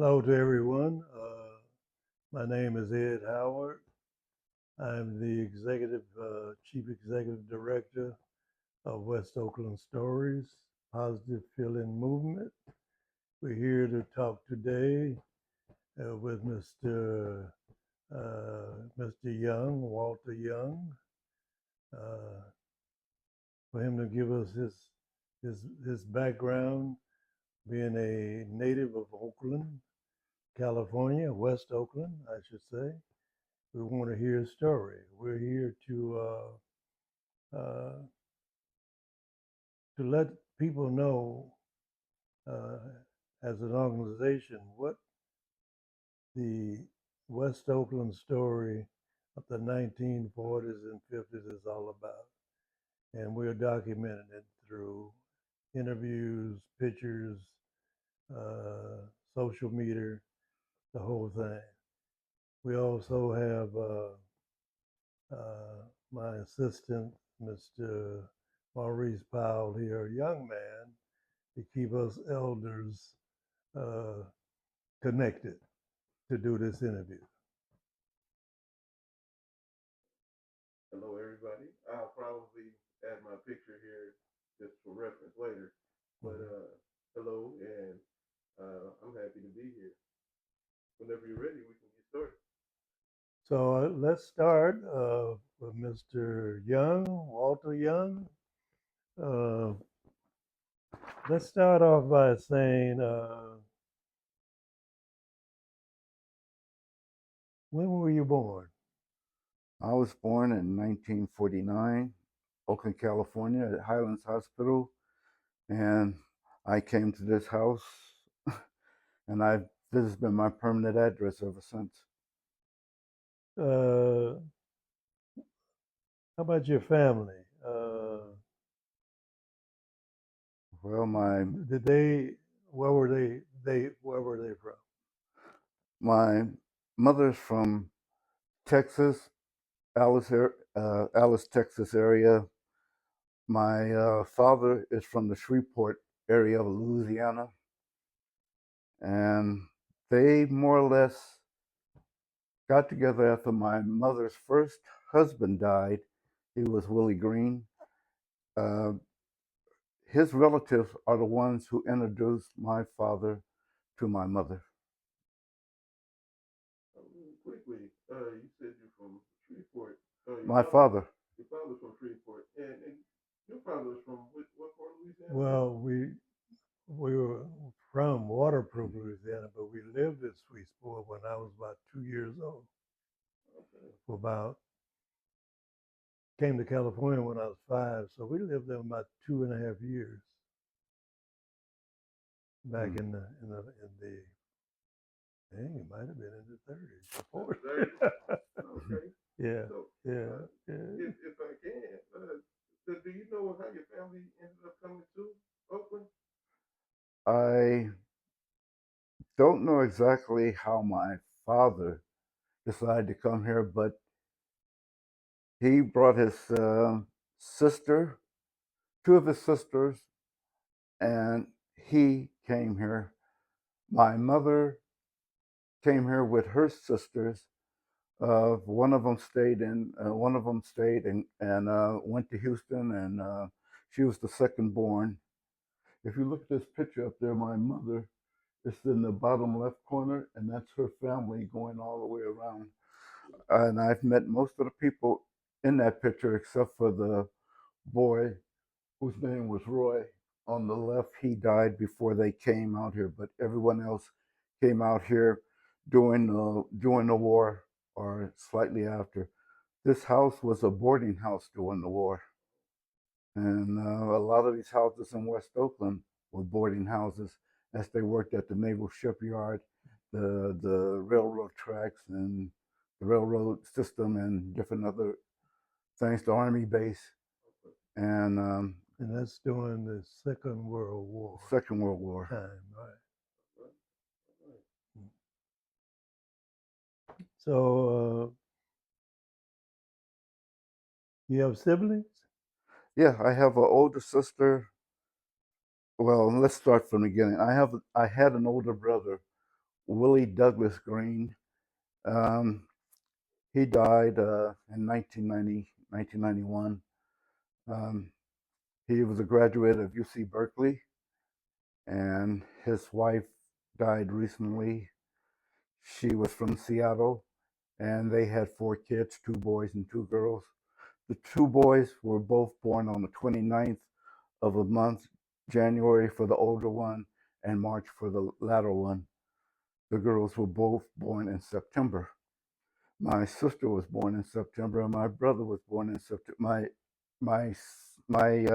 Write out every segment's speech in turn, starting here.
Hello to everyone. My name is Ed Howard. I'm the Chief Executive Director of West Oakland Stories, Positive Feeling Movement. We're here to talk today with Mr. Young, Walter Young, uh, for him to give us his background, being a native of Oakland, California, West Oakland, I should say. We want to hear his story. We're here uh, to let people know, uh, as an organization, what the West Oakland story of the 1940s and 50s is all about. And we're documenting it through interviews, pictures, uh, social media, the whole thing. We also have my assistant, Mr. Maurice Powell here, a young man, to keep us elders uh, connected to do this interview. Hello, everybody. I'll probably add my picture here just for reference later. But hello, and I'm happy to be here. Whenever you're ready, we can get started. So let's start with Mr. Young, Walter Young. Uh, let's start off by saying, when were you born? I was born in 1949, Oakland, California, at Highlands Hospital, and I came to this house, and this has been my permanent address ever since. Uh, how about your family? Well, my Did they? Where were they? Where were they from? my mother's from Texas, Alice, Texas area. My father is from the Shreveport area of Louisiana, and they more or less got together after my mother's first husband died. He was Willie Green. Uh, his relatives are the ones who introduced my father to my mother. Really quickly, you said you're from Shreveport. My father, Your father's from Shreveport, and your father was from what part of Louisiana? Well, we were from Waterproof, Louisiana, but we lived in Sweetsport when I was about 2 years old. Okay. For about Came to California when I was 5, so we lived there about 2.5 years back mm, in the I think it might have been in the 30s or 30s? 40s. Okay. Yeah, So, yeah, uh, yeah. if I can, so do you know how your family ended up coming to Oakland? I don't know exactly how my father decided to come here, but he brought his sister, two of his sisters, and he came here. My mother came here with her sisters. One of them stayed and went to Houston, and she was the second born. If you look at this picture up there, my mother is in the bottom left corner, and that's her family going all the way around. And I've met most of the people in that picture except for the boy whose name was Roy. On the left, he died before they came out here, but everyone else came out here during the war or slightly after. This house was a boarding house during the war, and a lot of these houses in West Oakland were boarding houses as they worked at the naval shipyard, the railroad tracks, and the railroad system, and different other things, the army base, and And that's during the Second World War Second World War. time, right? Right. Right. So, you have siblings? Yeah, I have an older sister. Well, let's start from the beginning. I had an older brother Willie Douglas Green. He died in 1991. Um, he was a graduate of UC Berkeley, and his wife died recently. She was from Seattle, and they had 4 kids, 2 boys and 2 girls. The 2 boys were both born on the 29th of a month, January for the older one and March for the latter one. The girls were both born in September. My sister was born in September, and my brother was born in September. My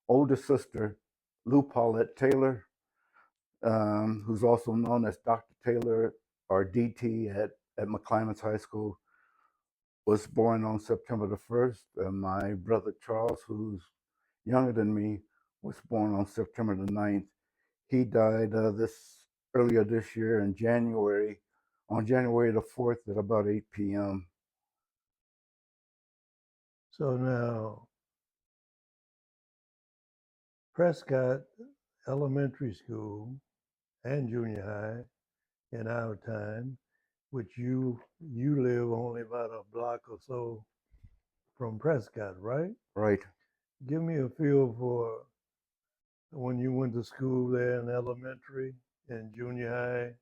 older sister, Lou Paulette Taylor, who's also known as Dr. Taylor or DT at McClymonds High School, was born on September the 1st. And my brother Charles, who's younger than me, was born on September the 9th. He died earlier this year in January, on January the 4th at about 8 p.m. So now, Prescott Elementary School and junior high in our time, which you live only about a block or so from Prescott, right? Right. Give me a feel for when you went to school there in elementary and junior high.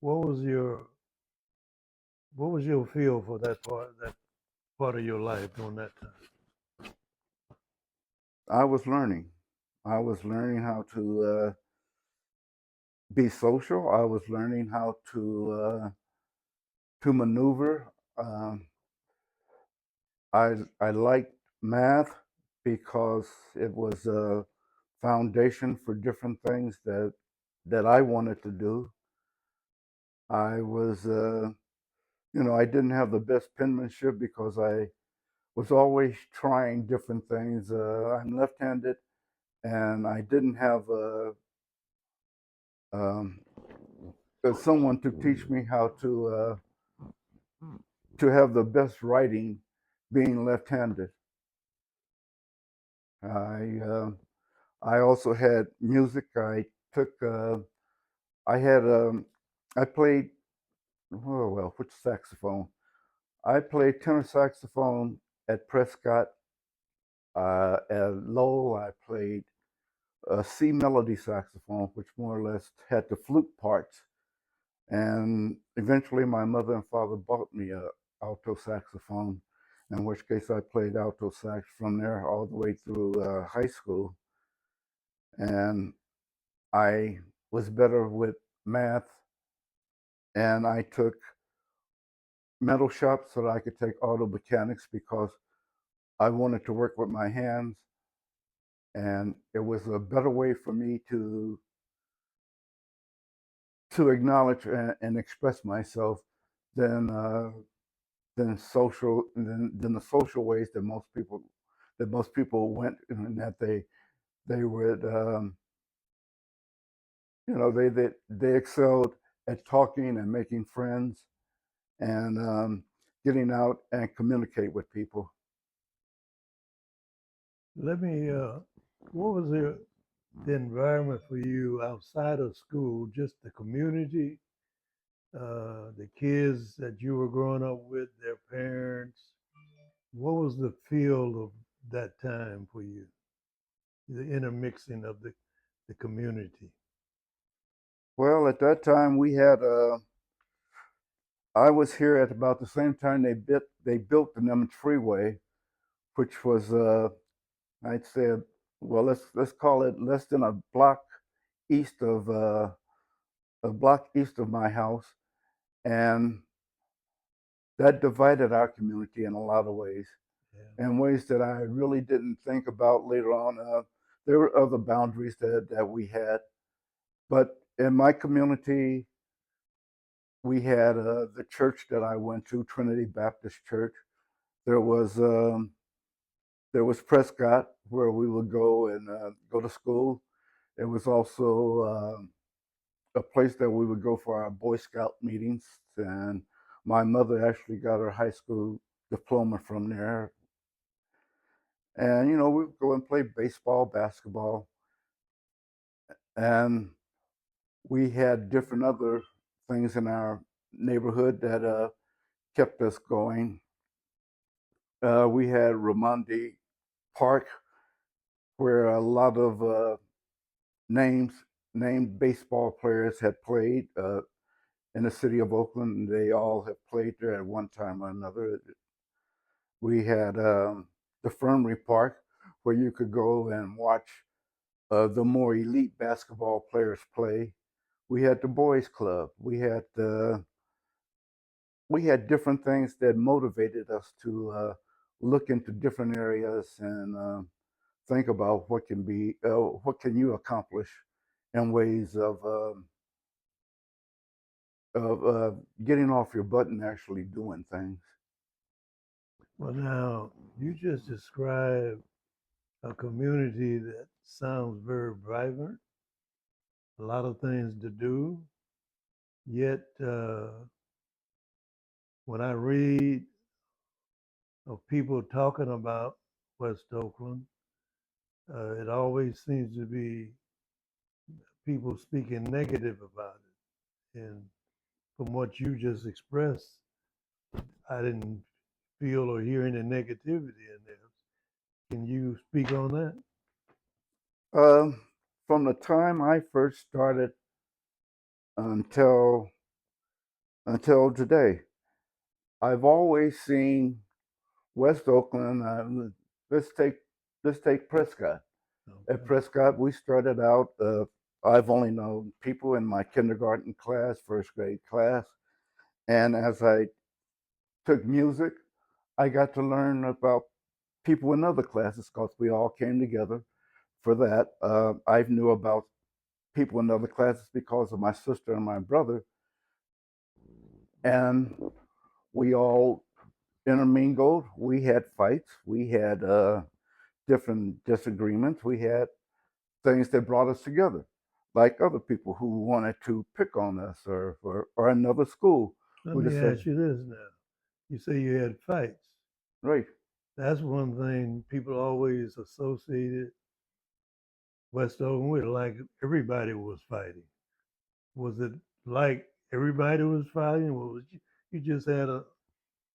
What was your feel for that part of your life during that time? I was learning. I was learning how to be social. I was learning how to maneuver. Um, I liked math because it was a foundation for different things that I wanted to do. I was, I didn't have the best penmanship because I was always trying different things. I'm left-handed, and I didn't have um, someone to teach me how to have the best writing, being left-handed. I I also had music. Took I had I played which saxophone? I played tenor saxophone at Prescott. At Lowell, I played C melody saxophone, which more or less had the flute parts. And eventually, my mother and father bought me a alto saxophone, in which case I played alto sax from there all the way through high school. And I was better with math, and I took metal shop so that I could take auto mechanics because I wanted to work with my hands, and it was a better way for me to acknowledge and express myself than than the social ways that most people went, and that they would they excelled at talking and making friends and getting out and communicate with people. Let me. What was the environment for you outside of school? Just the community, the kids that you were growing up with, their parents. What was the feel of that time for you? The intermixing of the community. Well, at that time we had I was here at about the same time they built the Nimitz Freeway, which was I'd say well let's call it less than east of uh, a block east of my house, and that divided our community in a lot of ways, in ways that I really didn't think about later on. There were other boundaries that we had, but in my community, we had the church that I went to, Trinity Baptist Church. There was um, there was Prescott, where we would go and go to school. There was also a place that we would go for our Boy Scout meetings, and my mother actually got her high school diploma from there. And we would go and play baseball, basketball, and we had different other things in our neighborhood that kept us going. We had Ramondi Park, where a lot of names named baseball players had played in the city of Oakland. They all have played there at one time or another. We had the Fernery Park, where you could go and watch the more elite basketball players play. We had the boys club. We had different things that motivated us to look into different areas and think about what can you accomplish in ways of getting off your butt and actually doing things. Well, now, you just described a community that sounds very vibrant, a lot of things to do, yet when I read of people talking about West Oakland, it always seems to be people speaking negative about it. And from what you just expressed, I didn't feel or hear any negativity in there. Can you speak on that? Um, from the time I first started until today, I've always seen West Oakland. Let's take let's take Prescott. At Okay. Prescott, we started out. I've only known people in my kindergarten class, first grade class, and as I took music, I got to learn about people in other classes because we all came together for that. I knew about people in other classes because of my sister and my brother, and we all intermingled. We had fights. We had different disagreements. We had things that brought us together, like other people who wanted to pick on us or another school Let who me decided, ask you this now. You say you had fights. right, That's one thing people always associated West Oakland with, like everybody was fighting. Was it like everybody was fighting? Or was you just had a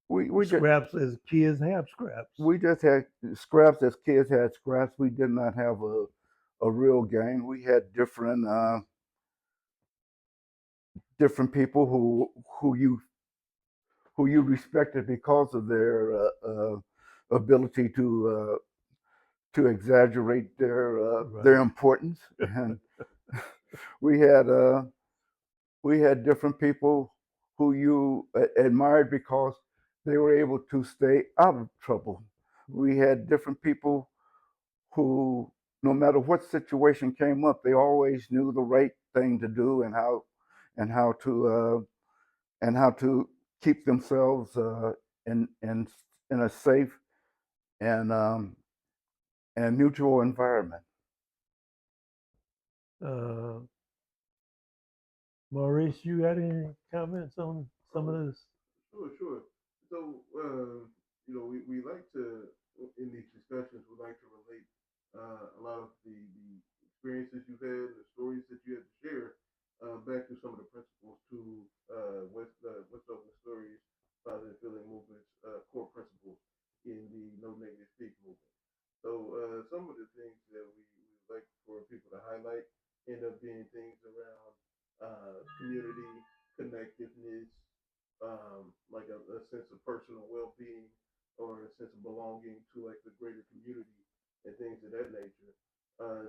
we we just scraps as kids have scraps? we just had scraps as kids had scraps. We did not have a real gang. We had different people who you who you respected because of their ability to exaggerate their Right. importance, and we had uh, we had different people who you admired because they were able to stay out of trouble. We had different people who, no matter what situation came up, they always knew the right thing to do and how to and how to keep themselves in a safe and mutual environment. Uh, Maurice, you got any comments on some of Oh, this? sure, sure. So, we like to, in these discussions, we like to relate a lot of the experiences you've had, the stories that you had to share, back to some of the principles to West Oakland Stories, Positive Feeling Movement's core principles in the No Negative Speak movement. So, some of the things that we like for people to highlight end up being things around community, connectiveness, like a sense of personal well-being or a sense of belonging to like the greater community and things of that nature.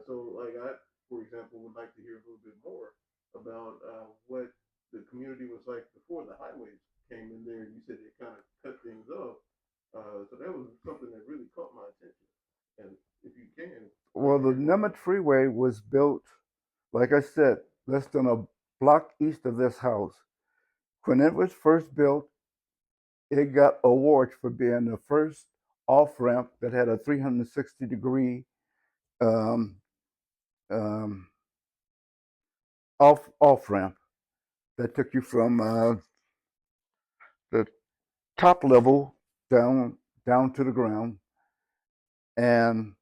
So like I, for example, would like to hear a little bit more about what the community was like before the highways came in there. You said they kind of cut things off. So that was something that really caught my attention. And if you can, I'd like Well, to the hear more Nemeth about it. Freeway was built, like I said, less than a block east of this house. When it was first built, it got awards for being the first off ramp that had a 360-degree um, um, off ramp that took you from the top level down to the ground. And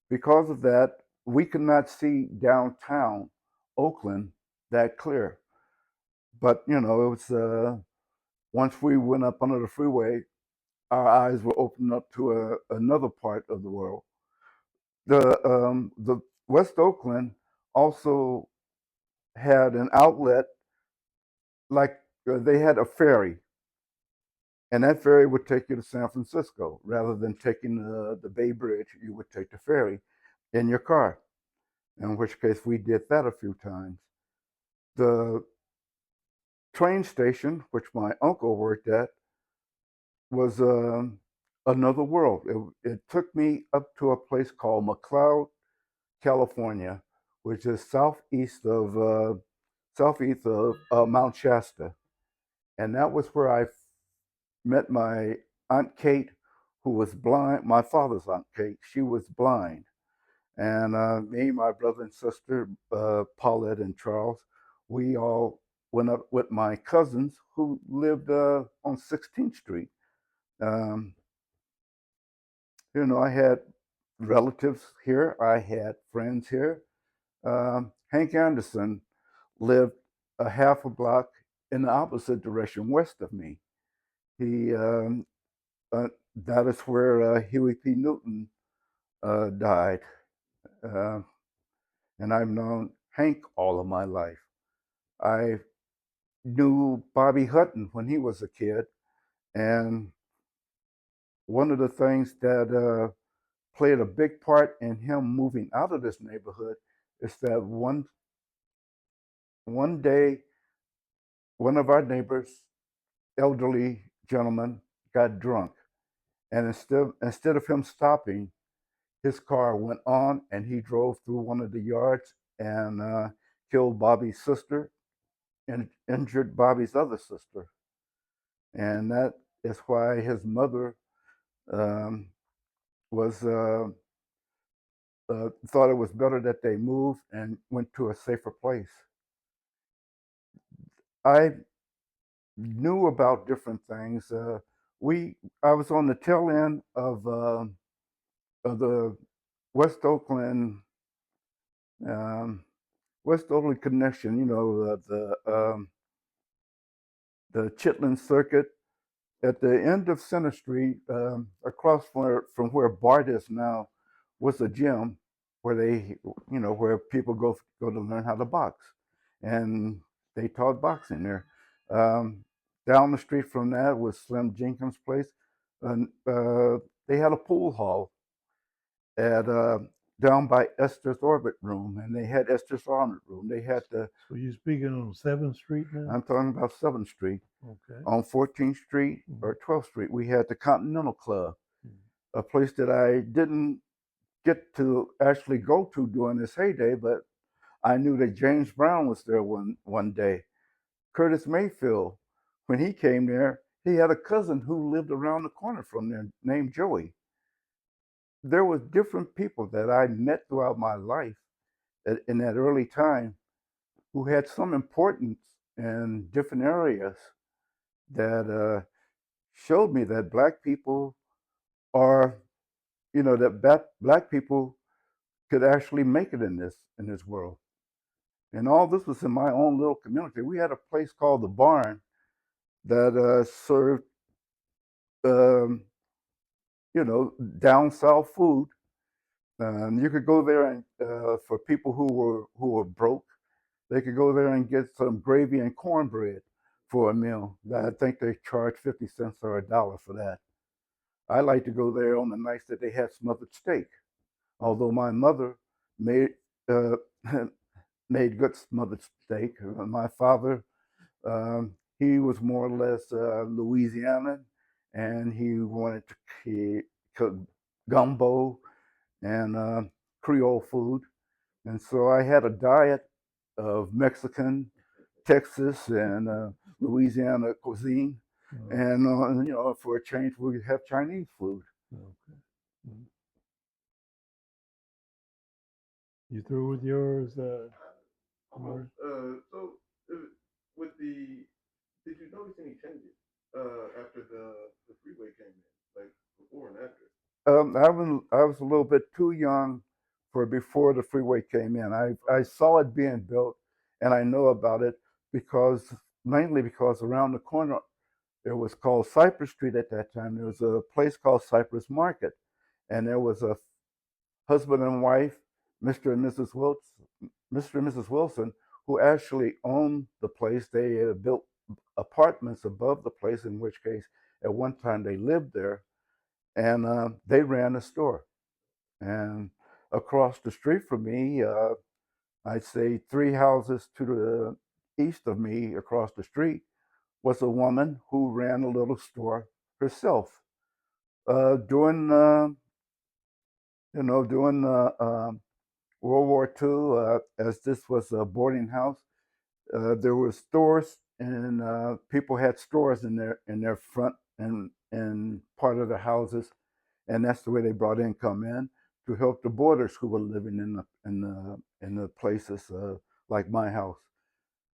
because of that, we could not see downtown Oakland that clear. But it was once we went up under the freeway, our eyes were opened up to another part of the world. The West Oakland also had an outlet, like they had a ferry, and that ferry would take you to San Francisco rather than taking the Bay Bridge. You would take the ferry in your car, in which case we did that a few times. The train station, which my uncle worked at, was another world. It took me up to a place called McLeod, California, which is southeast of Mount Shasta, and that was where I met my aunt Kate, who was blind. My father's aunt Kate, she was blind, and me, my brother and sister, Paulette and Charles, we all went up with my cousins who lived on 16th Street. Um, I had relatives here. I had friends here. Hank Anderson lived a half a block in the opposite direction west of me. He uh, that is where Huey P. Newton died, uh, and I've known Hank all of my life. I knew Bobby Hutton when he was a kid, and one of the things that played a big part in him moving out of this neighborhood is that one day one of our neighbors, elderly gentleman, got drunk, and instead of him stopping, his car went on and he drove through one of the yards and killed Bobby's sister and injured Bobby's other sister. And that is why his mother um, was thought it was better that they moved and went to a safer place. I knew about different things. I was on the tail end of the West Oakland um, West Oakland connection. The Chitlin Circuit at the end of Center Street, across from where Bart is now, was a gym where where people go to learn how to box, and they taught boxing there. Um, Down the street from that was Slim Jenkins' place, and they had a pool hall at down by Esther's Orbit Room, and they had Esther's Orbit Room. They had the. So you're speaking on 7th Street now? I'm talking about 7th Street. Okay. On 14th Street or 12th Street, we had the Continental Club, a place that I didn't get to actually go to during this heyday, but I knew that James Brown was there one day. Curtis Mayfield, when he came there, he had a cousin who lived around the corner from there named Joey. There was different people that I met throughout my life in that early time who had some importance in different areas that showed me that black people are, that black people could actually make it in this world. And all this was in my own little community. We had a place called the Barn that served, um, down south food. You could go there and for people who were broke, they could go there and get some gravy and cornbread for a meal. I think they charged 50 cents or $1 for that. I like to go there on the nights that they had smothered steak. Although my mother made uh, made good smothered steak. My father, he was more or less Louisianan, and he cooked gumbo and Creole food, and so I had a diet of Mexican, Texas, and Louisiana cuisine. And for a change, we have Chinese food. Okay. You through with yours? Almost. So with the, did you notice any changes after the freeway came in, like before and after? I was a little bit too young for before the freeway came in. I saw it being built, and I know about it because mainly because around the corner, it was called Cypress Street at that time. There was a place called Cypress Market, and there was a husband and wife, Mr. and Mrs. Wilson, Mr. and Mrs. Wilson, who actually owned the place. They built apartments above the place, in which case, at one time they lived there, and they ran a store. And across the street from me, I'd say 3 houses to the east of me, across the street, was a woman who ran a little store herself. During during World War II, as this was a boarding house, there were stores, and people had stores in their front and part of the houses, and that's the way they brought income in to help the boarders who were living in the places like my house.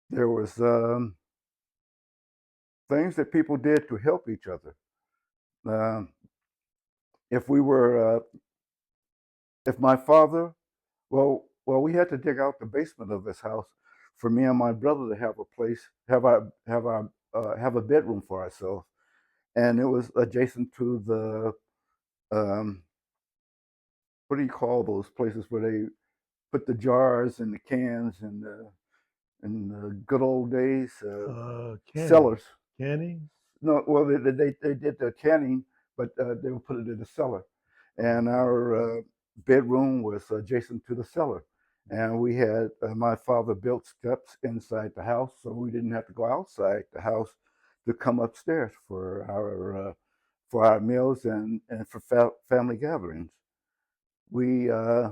There was things that people did to help each other. Um if we were, if my father, we had to dig out the basement of this house for me and my brother to have a place, have a bedroom for ourselves, and it was adjacent to the what do you call those places where they put the jars and the cans and the good old days, cellars. Canning. No, well, they did the canning, but they would put it in the cellar, and our bedroom was adjacent to the cellar. And we had my father built steps inside the house, so we didn't have to go outside the house to come upstairs for our meals and for family gatherings. We uh,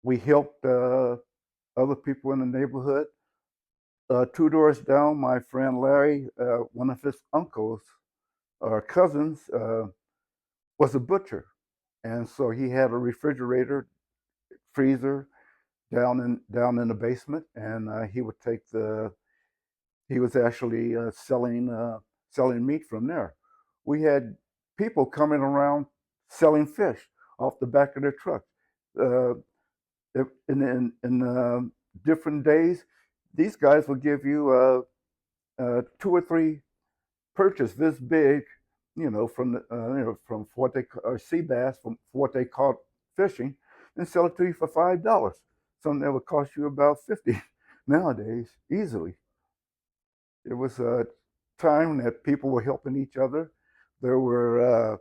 we helped other people in the neighborhood. 2 doors down, my friend Larry, one of his uncles or cousins, was a butcher, and so he had a refrigerator, freezer down in the basement, and he would take the he was actually selling meat from there. We had people coming around selling fish off the back of their truck. Uh, in different days, these guys will give you 2 or 3 purchase this big, from from what they sea bass, from what they caught fishing, and sell it to you for $5. Something that would cost you about 50 nowadays easily. It was a time that people were helping each other. There were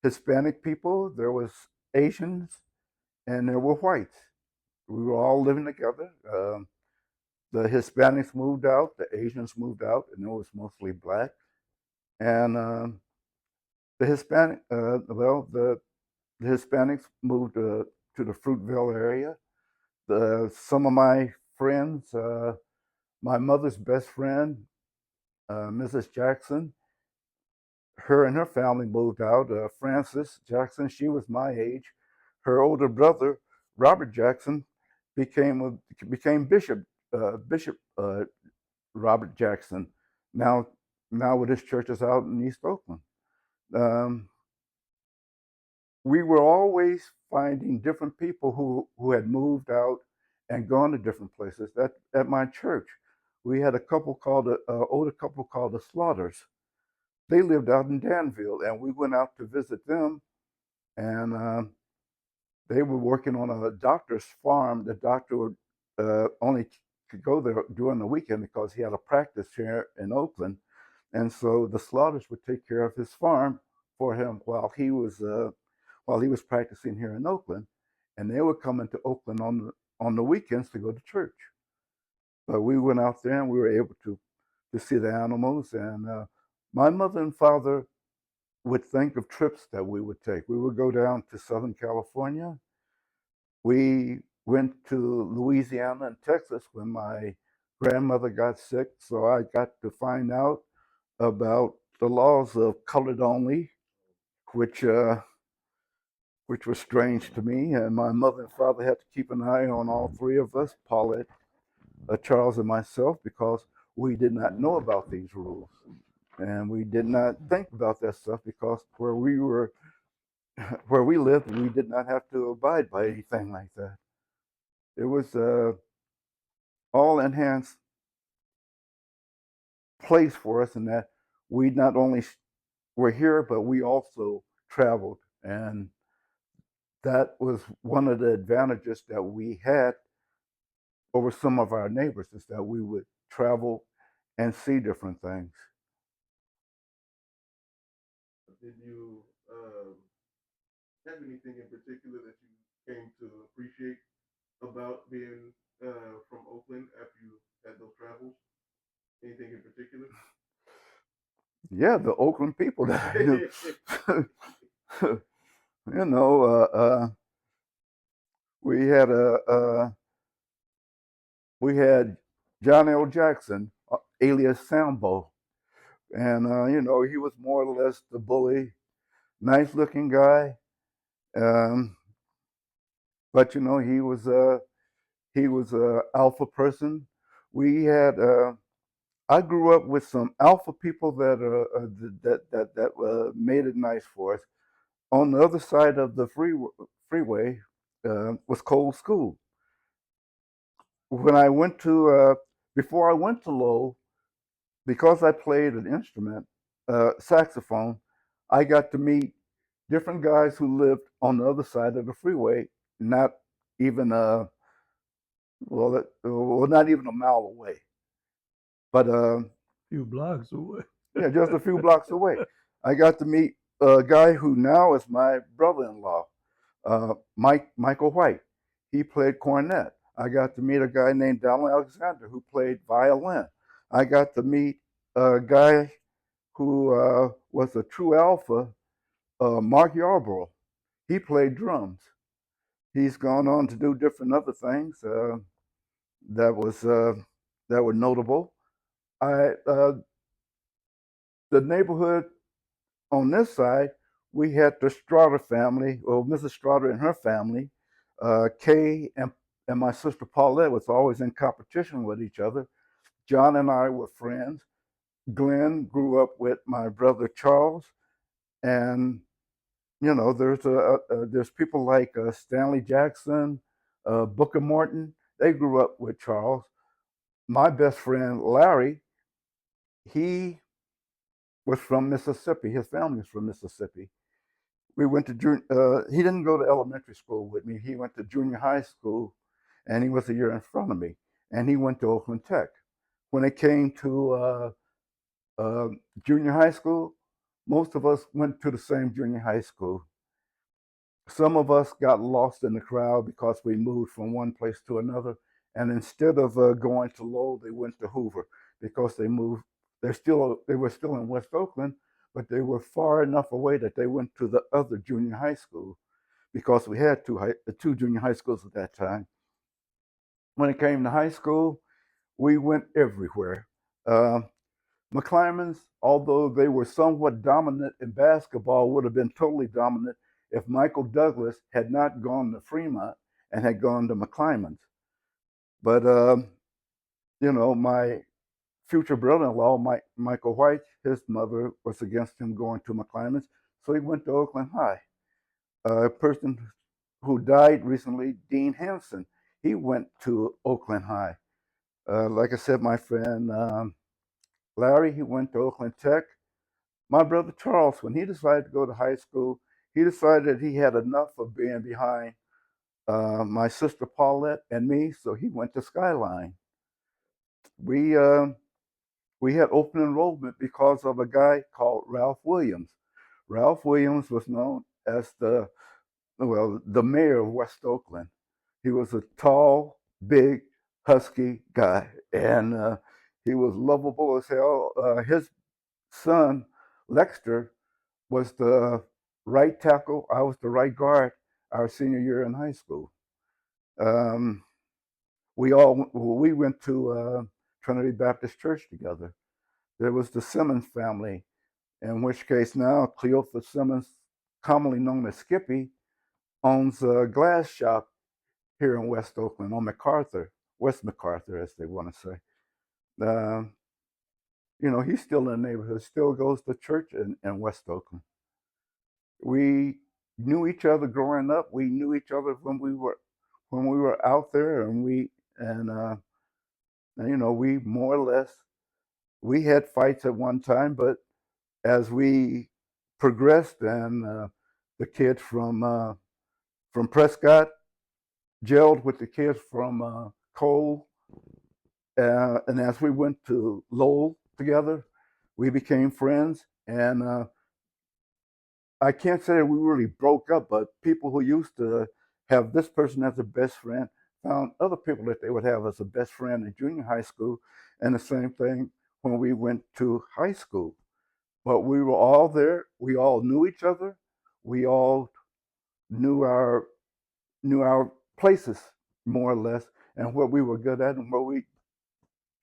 Hispanic people, there was Asians, and there were whites. We were all living together. The Hispanics moved out, the Asians moved out, and it was mostly black. And the Hispanic, the Hispanics moved to the Fruitville area. Some of my friends, my mother's best friend, Mrs. Jackson, her and her family moved out. Frances Jackson, she was my age. Her older brother, Robert Jackson, became Bishop Robert Jackson. Now, now with his churches out in East Oakland. Um, we were always finding different people who had moved out and gone to different places. At my church, we had a couple called older couple called the Slaughters. They lived out in Danville, and we went out to visit them. And they were working on a doctor's farm. The doctor would only could go there during the weekend because he had a practice here in Oakland, and so the Slaughters would take care of his farm for him while he was practicing here in Oakland, and they would come into Oakland on the weekends to go to church. But we went out there and we were able to see the animals, and my mother and father would think of trips that we would take. We would go down to Southern California. We went to Louisiana and Texas when my grandmother got sick, so I got to find out about the laws of colored only, which which was strange to me. And my mother and father had to keep an eye on all 3 of us, Paulette, Charles, and myself, because we did not know about these rules. And we did not think about that stuff because where we lived, we did not have to abide by anything like that. It was all enhanced place for us, in that we not only were here, but we also traveled. And that was one of the advantages that we had over some of our neighbors, is that we would travel and see different things. Did you have anything in particular that you came to appreciate about being from Oakland after you had those travels? Anything in particular? Yeah, the Oakland people that I knew. you know, we had we had John L. Jackson, alias Sambo, and he was more or less the bully, nice looking guy, um, but he was a alpha person. We had I grew up with some alpha people that made it nice for us. On the other side of the freeway was Cold School. When I went to Before I went to Lowell, because I played an instrument, saxophone, I got to meet different guys who lived on the other side of the freeway, not even not even a mile away, but few blocks away. yeah, just a few blocks away. I got to meet a guy who now is my brother-in-law, Michael White. He played cornet. I got to meet a guy named Donald Alexander who played violin. I got to meet a guy who was a true alpha, Mark Yarborough. He played drums. He's gone on to do different other things that was that were notable. I The neighborhood on this side, we had the Strata family, or Mrs. Strata and her family. Kay and my sister Paulette was always in competition with each other. John and I were friends. Glenn grew up with my brother Charles, and there's people like Stanley Jackson, Booker Morton. They grew up with Charles. My best friend Larry, he was from Mississippi. His family was from Mississippi. We went to he didn't go to elementary school with me. He went to junior high school, and he was a year in front of me. And he went to Oakland Tech. When it came to uh, junior high school, most of us went to the same junior high school. Some of us got lost in the crowd because we moved from one place to another. And instead of going to Lowell, they went to Hoover because they moved. They were still in West Oakland, but they were far enough away that they went to the other junior high school, because we had two junior high schools at that time. When it came to high school, we went everywhere. Uh, McClymonds, although they were somewhat dominant in basketball, would have been totally dominant if Michael Douglas had not gone to Fremont and had gone to McClymonds. But my future brother-in-law, Michael White, his mother was against him going to McClymonds, so he went to Oakland High. A person who died recently, Dean Henson, he went to Oakland High. Like I said, my friend Larry, he went to Oakland Tech. My brother Charles, when he decided to go to high school, he decided he had enough of being behind my sister Paulette and me, so he went to Skyline. We uh, we had open enrollment because of a guy called Ralph Williams. Ralph Williams was known as the mayor of West Oakland. He was a tall, big, husky guy, and he was lovable as hell. His son, Lexter, was the right tackle. I was the right guard our senior year in high school. Um, we went to Trinity Baptist Church together. There was the Simmons family, in which case now Cleophas Simmons, commonly known as Skippy, owns a glass shop here in West Oakland on West MacArthur, as they want to say. Uh, he's still in the neighborhood, still goes to church in West Oakland. We knew each other growing up. We knew each other when we were out there, and we more or less we had fights at one time, but as we progressed and the kids from Prescott gelled with the kids from Cole, and as we went to Lowell together, we became friends. And I can't say that we really broke up, but people who used to have this person as a best friend found other people that they would have as a best friend in junior high school, and the same thing when we went to high school. But we were all there. We all knew each other. We all knew our places more or less, and what we were good at and what we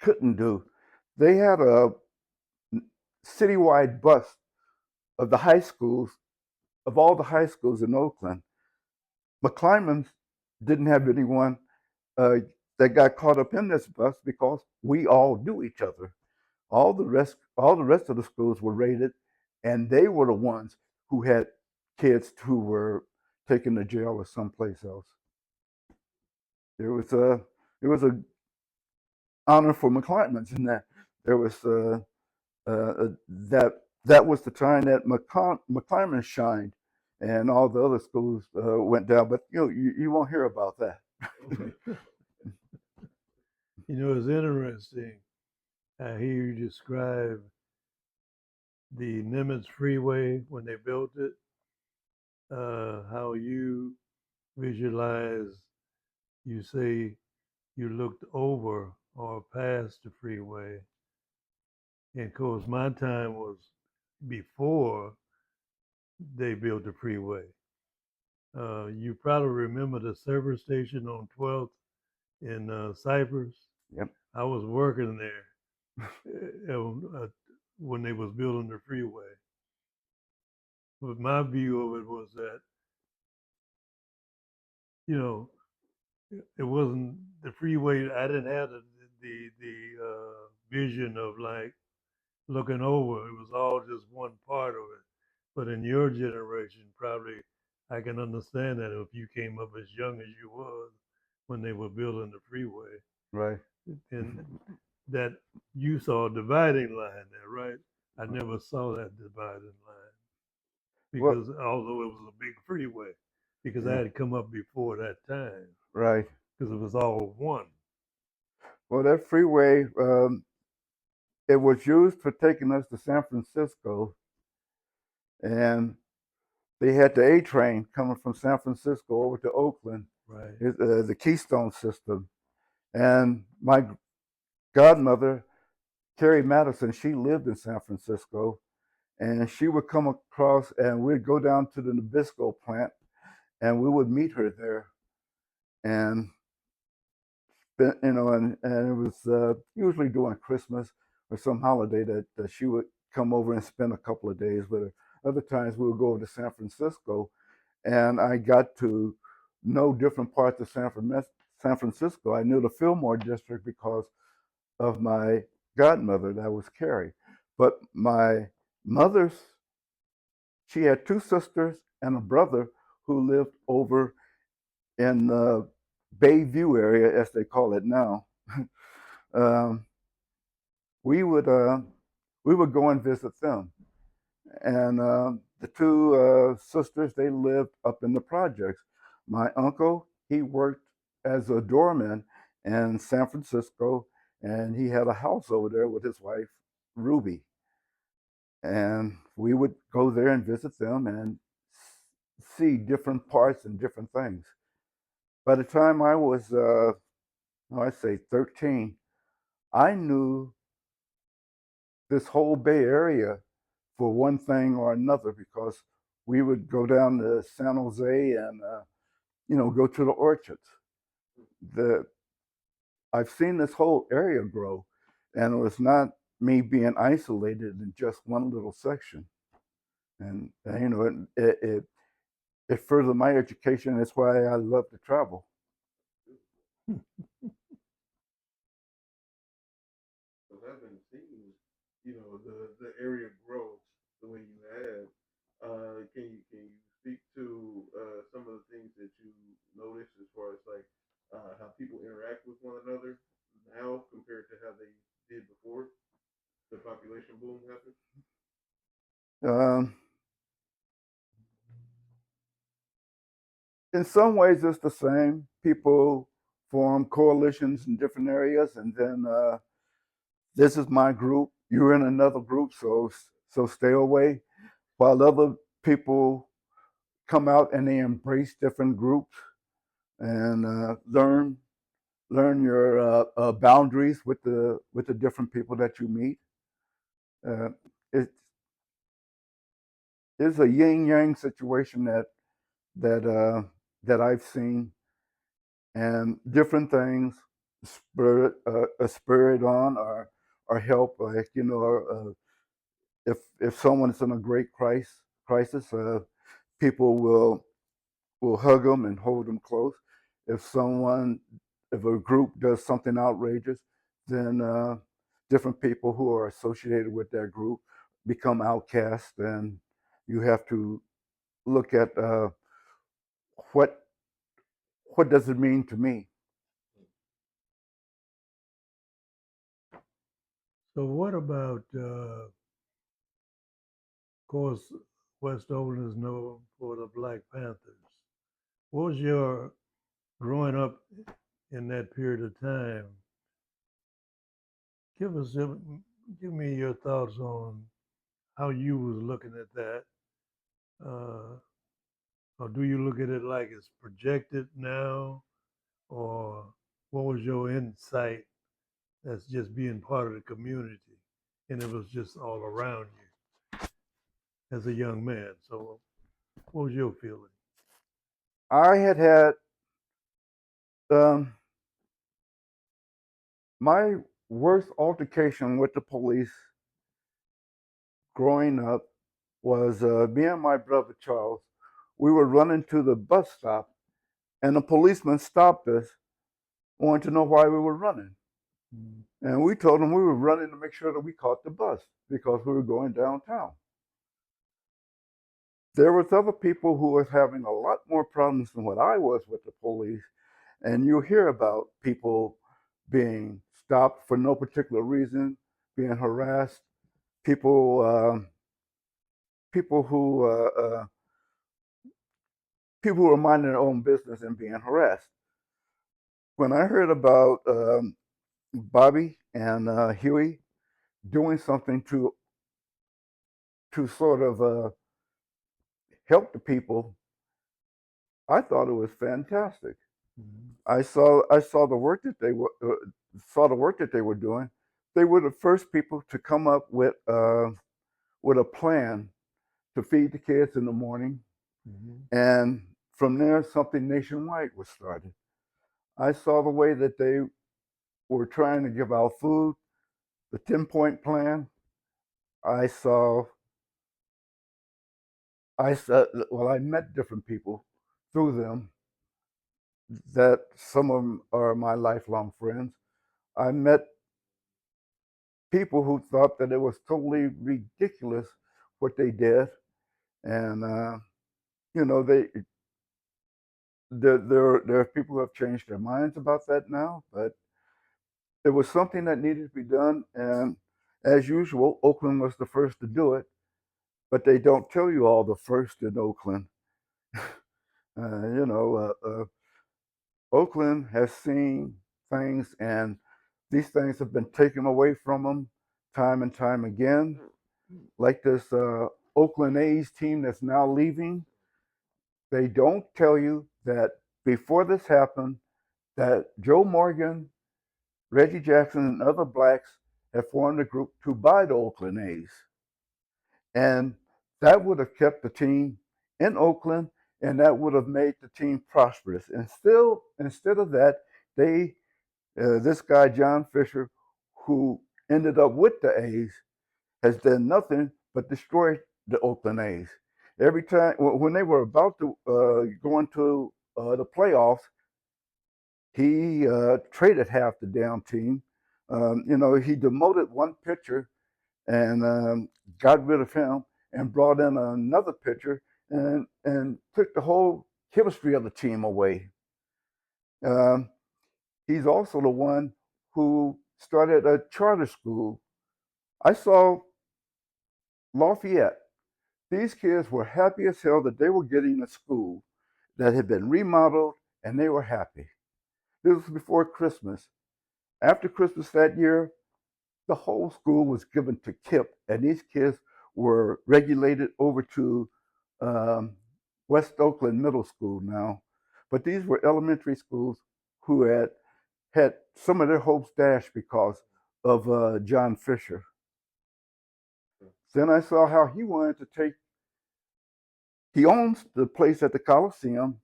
couldn't do. They had a citywide bus of the high schools, of all the high schools in Oakland. McClymonds didn't have anyone uh, that got caught up in this bus because we all knew each other. All the rest of the schools were rated, and they were the ones who had kids who were taken to jail or someplace else. There was a honor for McClymonds in that there was that was the time that McClymonds shined, and all the other schools went down. But you won't hear about that. You know, it's interesting. I hear you describe the Nimitz Freeway when they built it, how you visualize, you say you looked over or past the freeway. And of course, my time was before they built the freeway. You probably remember the service station on 12th in Cypress. Yep. I was working there when they was building the freeway. But my view of it was that, you know, it wasn't the freeway. I didn't have the vision of like looking over. It was all just one part of it. But in your generation, probably I can understand that if you came up as young as you was when they were building the freeway, Right. and that you saw a dividing line there, right? I never saw that dividing line Well, because although it was a big freeway, because I yeah. had come up before that time Right. because it was all one. Well, that freeway, it was used for taking us to San Francisco, and they had the A train coming from San Francisco over to Oakland, Right. the Keystone system. And my godmother, Carrie Madison, she lived in San Francisco, and she would come across, and we'd go down to the Nabisco plant, and we would meet her there, and and it was usually during Christmas or some holiday that she would come over and spend a couple of days with her. Other times we would go over to San Francisco, and I got to know different parts of San Francisco. I knew the Fillmore district because of my godmother, that was Carrie. But my mother's, she had two sisters and a brother who lived over in the Bayview area, as they call it now. um, we would we would go and visit them, and the two sisters, they lived up in the projects. My uncle, he worked as a doorman in San Francisco, and he had a house over there with his wife Ruby, and we would go there and visit them and see different parts and different things. By the time I was I'd say 13, I knew this whole Bay Area for one thing or another because we would go down to San Jose and go to the orchards. The I've seen this whole area grow, and it was not me being isolated in just one little section. And it furthered my education. That's why I love to travel. So having seen, the area growth the way you have, can you speak to some of the things that you noticed as far as like how people interact with one another now compared to how they did before? The Um, in some ways, it's the same. People form coalitions in different areas, and then this is my group. You're in another group, so stay away. While other people come out and they embrace different groups and learn your boundaries with the different people that you meet. Uh, it is a yin yang situation that I've seen, and different things spur it on or help. Like if someone's in a great crisis, people will hug them and hold them close. If someone, if a group does something outrageous, then different people who are associated with that group become outcast, and you have to look at what what does it mean to me. So what about, of course, West Oakland is known for the Black Panthers. What was your growing up in that period of time? Give us, give me your thoughts on how you was looking at that. Uh, or do you look at it like it's projected now, or what was your insight as just being part of the community, and it was just all around you as a young man? So, what was your feeling? I had um, my worst altercation with the police growing up was me and my brother Charles. We were running to the bus stop, and a policeman stopped us, wanted to know why we were running. Mm. And we told him we were running to make sure that we caught the bus because we were going downtown. There was other people who was having a lot more problems than what I was with the police. And you hear about people being stopped for no particular reason, being harassed, people people who people who are minding their own business and being harassed. When I heard about Bobby and Huey doing something to sort of help the people, I thought it was fantastic. Mhm. I saw the work that they were saw the work that they were doing. They were the first people to come up with a plan to feed the kids in the morning, Mhm. and from there something nationwide was started. I saw the way that they were trying to give out food, the 10-point plan. I saw I saw well, I met different people through them that some of them are my lifelong friends. I met people who thought that it was totally ridiculous what they did, and you know there are people who have changed their minds about that now, but it was something that needed to be done, and as usual, Oakland was the first to do it, but they don't tell you all the first in Oakland. You know, Oakland has seen things, and these things have been taken away from them time and time again. Like this Oakland A's team that's now leaving, they don't tell you that before this happened, that Joe Morgan, Reggie Jackson, and other blacks have formed a group to buy the Oakland A's, and that would have kept the team in Oakland, and that would have made the team prosperous. And still, instead of that, they this guy John Fisher, who ended up with the A's, has done nothing but destroy the Oakland A's. Every time when they were about to go into the playoffs, he traded half the damn team. You know, he demoted one pitcher and got rid of him and brought in another pitcher and took the whole chemistry of the team away. Um, he's also the one who started a charter school. I saw Lafayette. These kids were happy as hell that they were getting a school that had been remodeled, and they were happy. This was before Christmas. After Christmas that year, the whole school was given to KIP, and these kids were regulated over to um, West Oakland Middle School now. But these were elementary schools who had some of their hopes dashed because of John Fisher. Then I saw how he wanted to take, he owns the place at the Coliseum.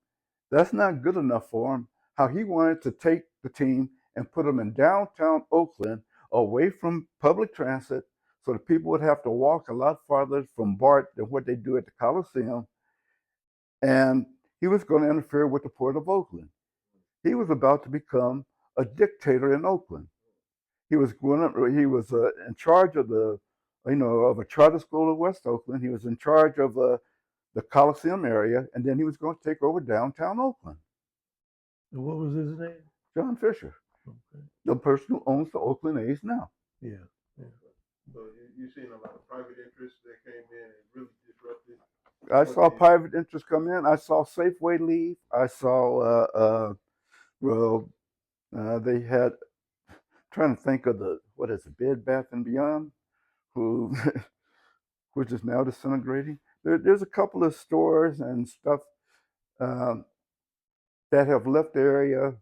That's not good enough for him. How he wanted to take the team and put them in downtown Oakland away from public transit so that people would have to walk a lot farther from BART than what they do at the Coliseum. And he was going to interfere with the Port of Oakland. He was about to become a dictator in Oakland. He was in charge of of a charter school in West Oakland. He was in charge of the Coliseum area, and then he was going to take over downtown Oakland. And what was his name? John Fisher, Okay. the person who owns the Oakland A's now. Yeah. Yeah. So you've seen a lot of private interests that came in and really disrupted. I saw private interests come in. I saw Safeway leave. I saw, they had, trying to think of Bed Bath and Beyond, who, which is now disintegrating. There's a couple of stores and stuff um, that have left the area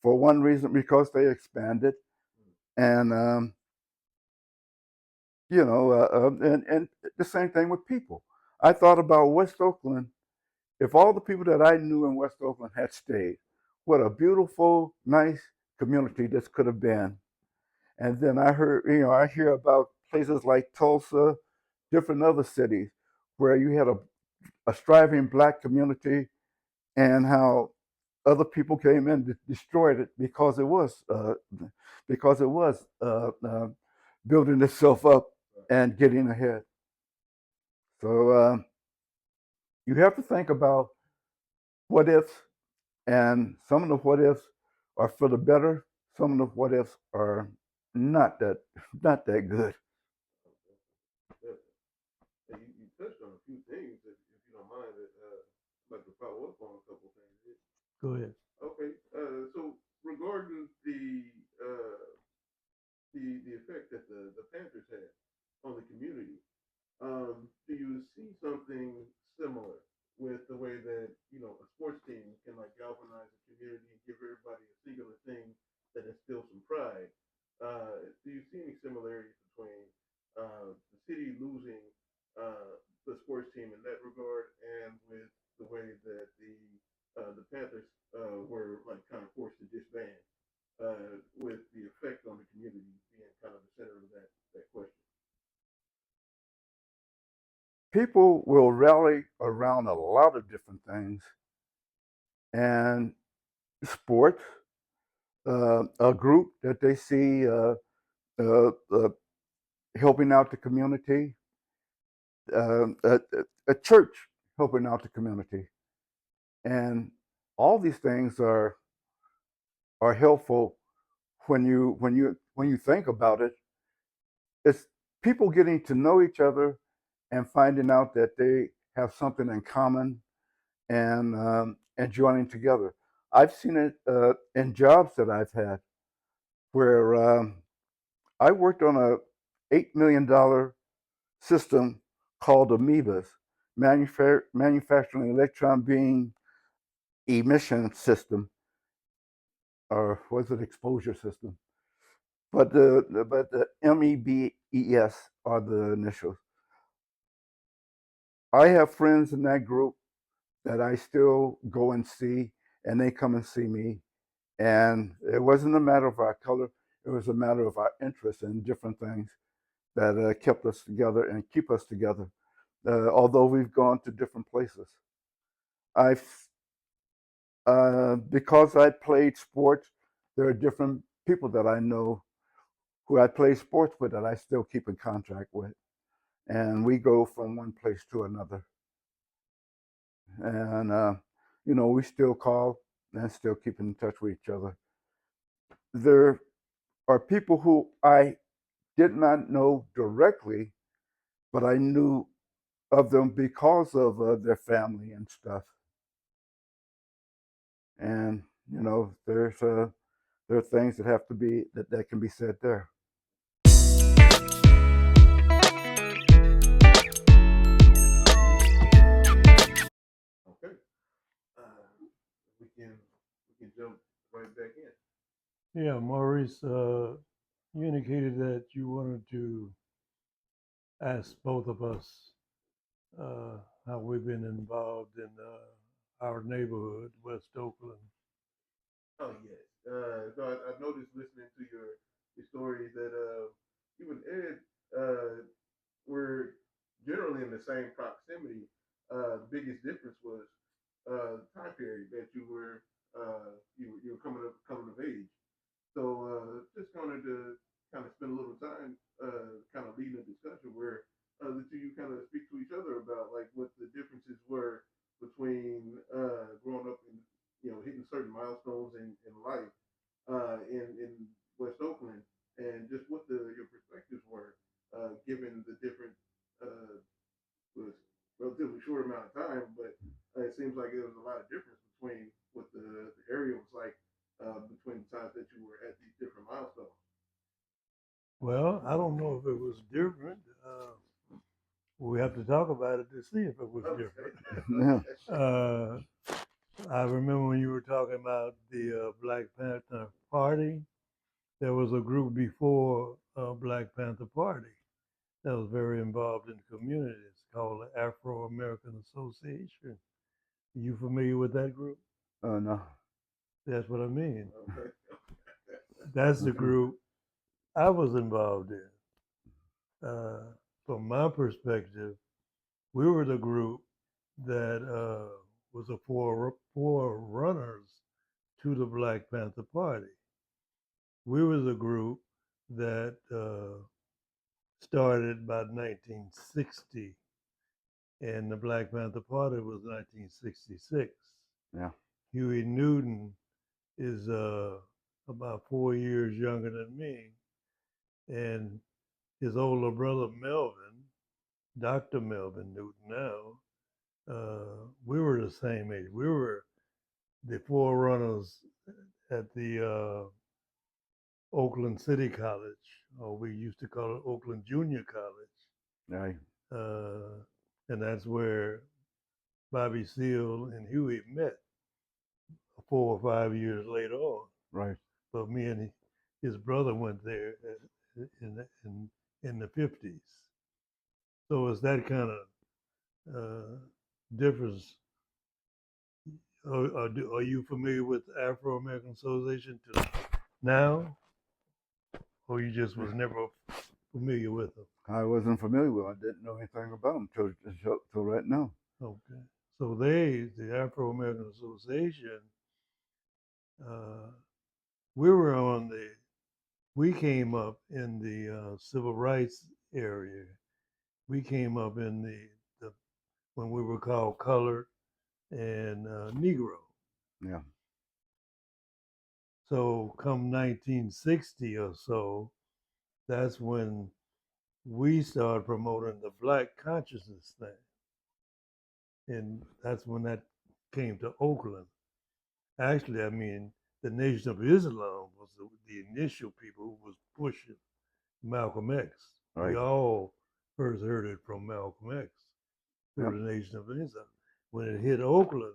for one reason, because they expanded. And, and the same thing with people. I thought about West Oakland. If all the people that I knew in West Oakland had stayed, what a beautiful, nice community this could have been. And then I hear about places like Tulsa, different other cities where you had a striving Black community, and how other people came in and destroyed it because it was building itself up and getting ahead. So you have to think about what ifs, and some of the what ifs are for the better. Some of the what ifs are not that good. And you touched on a few things, if you don't mind, that I'd like to follow up on a couple things. Go ahead. Okay. So regarding the effect that the Panthers had on the community, do you see something similar with the way that a sports team can like galvanize a community and give everybody a singular thing that instills some pride? Do you see any similarities between the city losing the sports team in that regard, and with the way that the Panthers were like kind of forced to disband, with the effect on the community being kind of the center of that question? People will rally around a lot of different things, and sports, a group that they see uh, uh, helping out the community, a church helping out the community, and all these things are helpful when you think about it. It's people getting to know each other and finding out that they have something in common, and joining together. I've seen it in jobs that I've had where I worked on a $8 million system called Amoebas, manufacturing electron beam emission system, or was it exposure system? But the MEBES are the initials. I have friends in that group that I still go and see, and they come and see me. And it wasn't a matter of our color; it was a matter of our interest in different things that kept us together and keep us together. Although we've gone to different places, I've because I played sports. There are different people that I know who I play sports with that I still keep in contact with, and we go from one place to another. And we still call and still keep in touch with each other. There are people who I did not know directly, but I knew of them because of their family and stuff. And you know, there are things that have to be that can be said there. Okay. Uh, we can jump right back in. Yeah, Maurice, you indicated that you wanted to ask both of us how we've been involved in our neighborhood, West Oakland. Oh yes. So I noticed listening to your story that you and Ed were generally in the same proximity. The biggest difference was time period that you were coming of age. So just wanted to kind of spend a little time kind of leading a discussion where the two of you kind of speak to each other about like what the differences were between growing up and hitting certain milestones in life in West Oakland, and just what your perspectives were given the different uh, was relatively short amount of time, but it seems like there was a lot of difference between what the area was like between the times that you were at these different milestones. Well, I don't know if it was different. We have to talk about it to see if it was different. Yeah. I remember when you were talking about the Black Panther Party. There was a group before Black Panther Party that was very involved in the community. It's called the Afro American Association. Are you familiar with that group? No. That's what I mean. Okay. That's the group I was involved in. From my perspective, we were the group that was a forerunners to the Black Panther Party. We were the group that started about 1960, and the Black Panther Party was 1966. Yeah. Huey Newton is about 4 years younger than me, and his older brother Melvin, Dr. Melvin Newton now, we were the same age. We were the forerunners at the Oakland City College, or we used to call it Oakland Junior College. Right. Uh, and that's where Bobby Seale and Huey met 4 or 5 years later on. Right. But me and his brother went there in the 50s. So it's that kind of difference. Are you familiar with Afro American Association to now, or you just was never familiar with them? I wasn't familiar with them. I didn't know anything about them till right now. Okay. So the Afro American Association, uh, we came up in the civil rights area. We came up in the when we were called colored and Negro. Yeah. So come 1960 or so, that's when we started promoting the Black consciousness thing, and that's when that came to Oakland. Actually, I mean, the Nation of Islam was the initial people who was pushing Malcolm X. Right. We all first heard it from Malcolm X Yep. through the Nation of Islam. When it hit Oakland,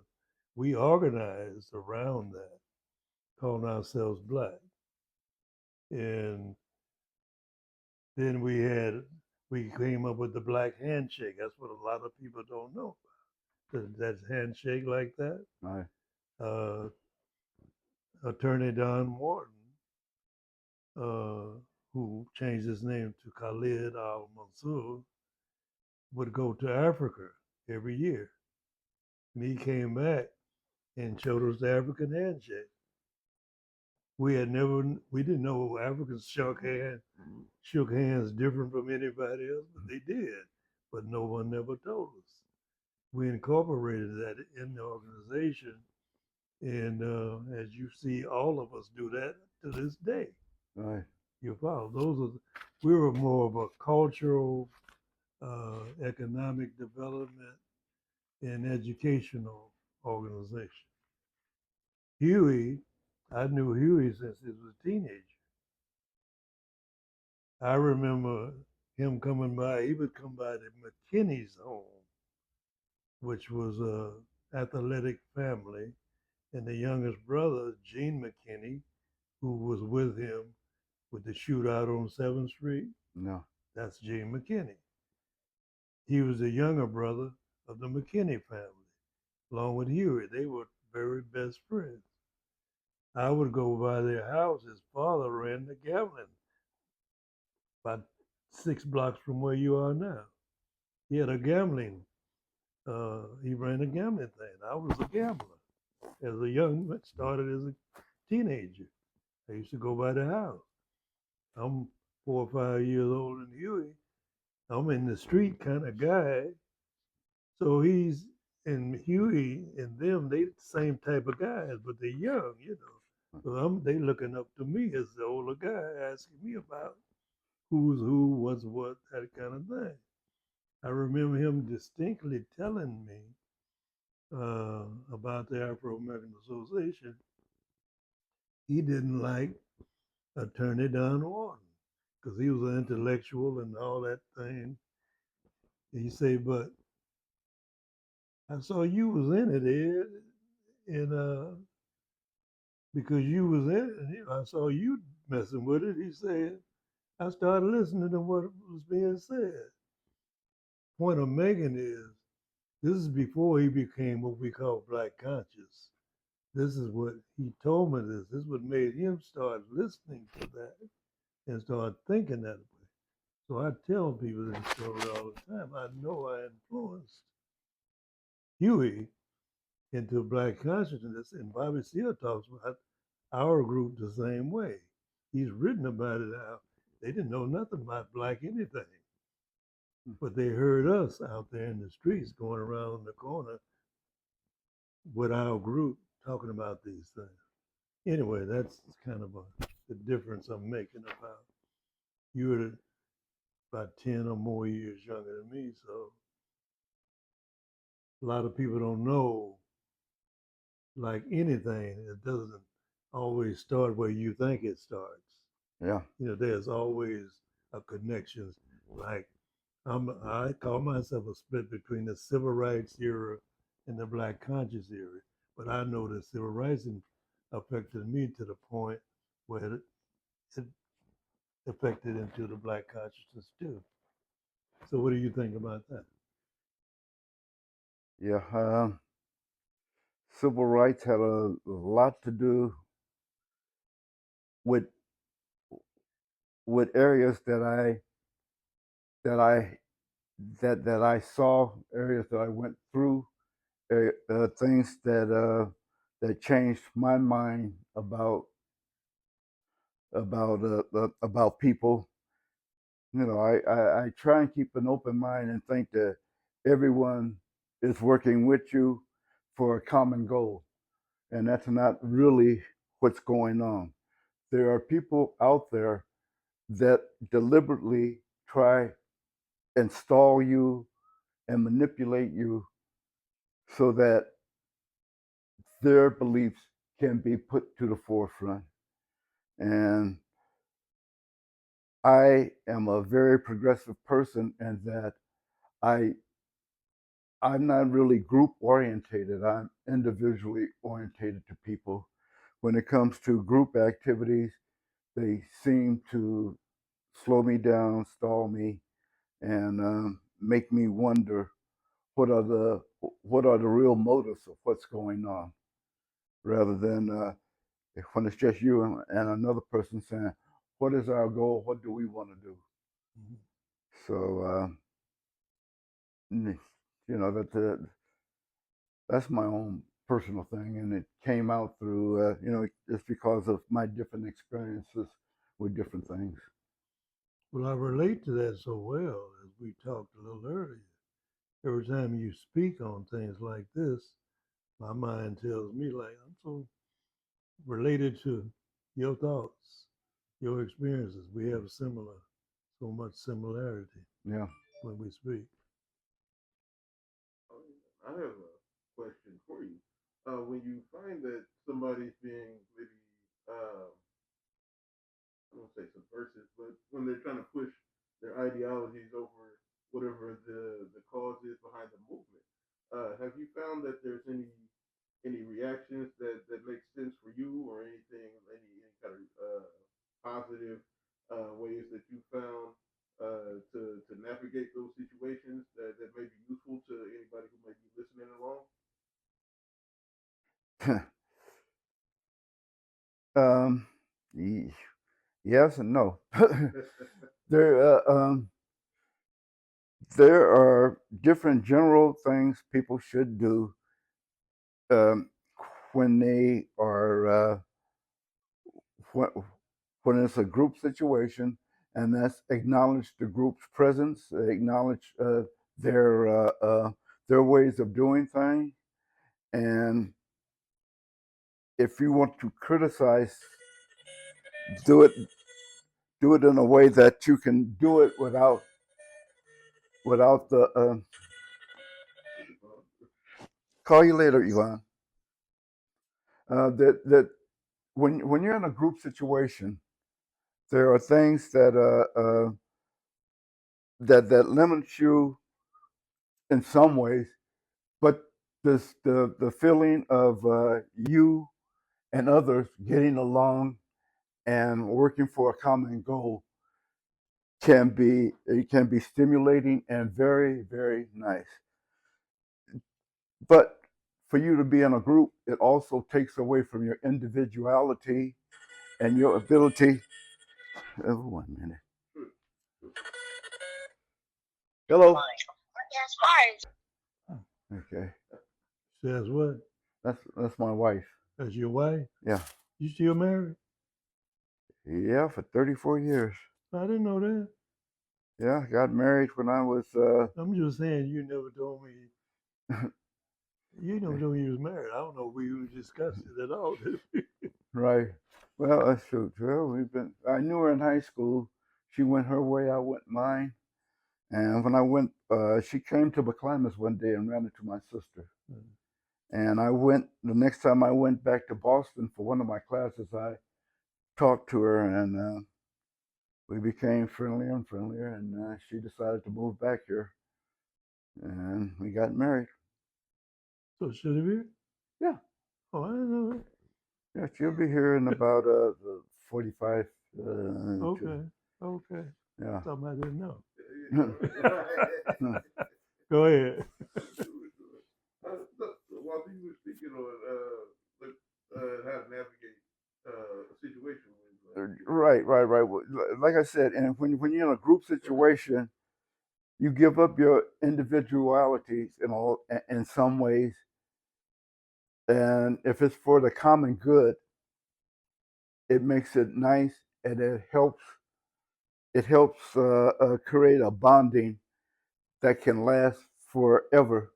we organized around that, calling ourselves Black. And then we came up with the Black handshake. That's what a lot of people don't know. That handshake like that. Right. Uh, Attorney Don Morton, who changed his name to Khalid Al Mansour, would go to Africa every year. And he came back and showed us the African handshake. We didn't know Africans shook hands different from anybody else, but they did. But no one never told us. We incorporated that in the organization, and as you see, all of us do that to this day. Right. You follow? We were more of a cultural economic development, and educational organization. Huey, I knew Huey since he was a teenager. I remember him coming by. He would come by the McKinney's home, which was a athletic family, and the youngest brother, Gene McKinney, who was with him with the shootout on 7th Street. No. That's Gene McKinney. He was the younger brother of the McKinney family, along with Huey. They were very best friends. I would go by their house. His father ran the gambling about 6 blocks from where you are now. He had a gambling. He ran a gambling thing. I was a gambler as a young. Started as a teenager. I used to go by the house. I'm 4 or 5 years older than Huey. I'm in the street kind of guy. So he's and Huey and them, they the same type of guys, but they're young, you know. So they looking up to me as the older guy, asking me about who's who, what's what, that kind of thing. I remember him distinctly telling me about the Afro American Association. He didn't like Attorney Don Warren because he was an intellectual and all that thing. He said, but I saw you was in it, Ed, and because you was in it, and I saw you messing with it. He said, I started listening to what was being said. Point I'm making is, this is before he became what we call black conscious. This is what he told me this. This is what made him start listening to that and start thinking that way. So I tell people this story all the time. I know I influenced Huey into black consciousness, and Bobby Seale talks about our group the same way. He's written about it how they didn't know nothing about black anything, but they heard us out there in the streets going around the corner with our group talking about these things. Anyway, that's kind of the difference I'm making about you're about 10 or more years younger than me, so a lot of people don't know, like anything, it doesn't always start where you think it starts. Yeah. You know, there's always a connection. Like I call myself a split between the civil rights era and the black conscious era, but I know that civil rights affected me to the point where it affected into the black consciousness too. So, what do you think about that? Yeah. Civil rights had a lot to do with areas that I that I saw, areas that I went through, things that changed my mind about people. You know, I try and keep an open mind and think that everyone is working with you for a common goal, and that's not really what's going on. There are people out there that deliberately try and stall you and manipulate you so that their beliefs can be put to the forefront. And I am a very progressive person in that I I'm not really group orientated. I'm individually orientated to people. When it comes to group activities, they seem to slow me down, stall me, and make me wonder what are the real motives of what's going on, rather than when it's just you and another person saying, "What is our goal? What do we want to do?" Mm-hmm. So you know that's my own personal thing, and it came out through just because of my different experiences with different things. Well, I relate to that so well, as we talked a little earlier. Every time you speak on things like this, my mind tells me, like, I'm so related to your thoughts, your experiences. We have so much similarity. Yeah. when we speak. I have a question for you. When you find that somebody's being maybe, I won't say subversive, but when they're trying to push their ideologies over whatever the cause is behind the movement, have you found that there's any reactions that make sense for you, or anything, any kind of positive ways that you found to navigate those situations that may be useful to anybody who may be listening along? um, yes and no. there, there are different general things people should do um, when they are when, when it's a group situation, and that's acknowledge the group's presence, acknowledge their uh, uh, their ways of doing things, and if you want to criticize, do it do it in a way that you can do it without the call you later, Elon. That when you're in a group situation, there are things that limit you in some ways, but the feeling of you and others getting along and working for a common goal can be stimulating and very, very nice. But for you to be in a group, it also takes away from your individuality and your ability. Oh, 1 minute. Hello. Okay, Says what? that's my wife. That's your wife? Yeah, You still married? yeah, for 34 years. I didn't know that. Yeah, got married when I was I'm just saying you never told me. You never told me you was married. I don't know if we even discussed it at all. right. Well, that's true. Well, we've been. I knew her in high school. She went her way, I went mine. And when I went, she came to McClimas one day and ran into my sister. And I went the next time I went back to Boston for one of my classes. I talked to her, and we became friendlier and friendlier. And she decided to move back here, and we got married. So should it be? Yeah, Oh, I didn't know that. yeah. She'll be here in about 45. Okay, okay. Yeah. Something I didn't know. Hmm. Go ahead. So Walter, you were speaking on how to navigate a situation with Right, right, right. Like I said, and when you're in a group situation, you give up your individualities in some ways, and if it's for the common good, it makes it nice, and it helps create a bonding that can last forever.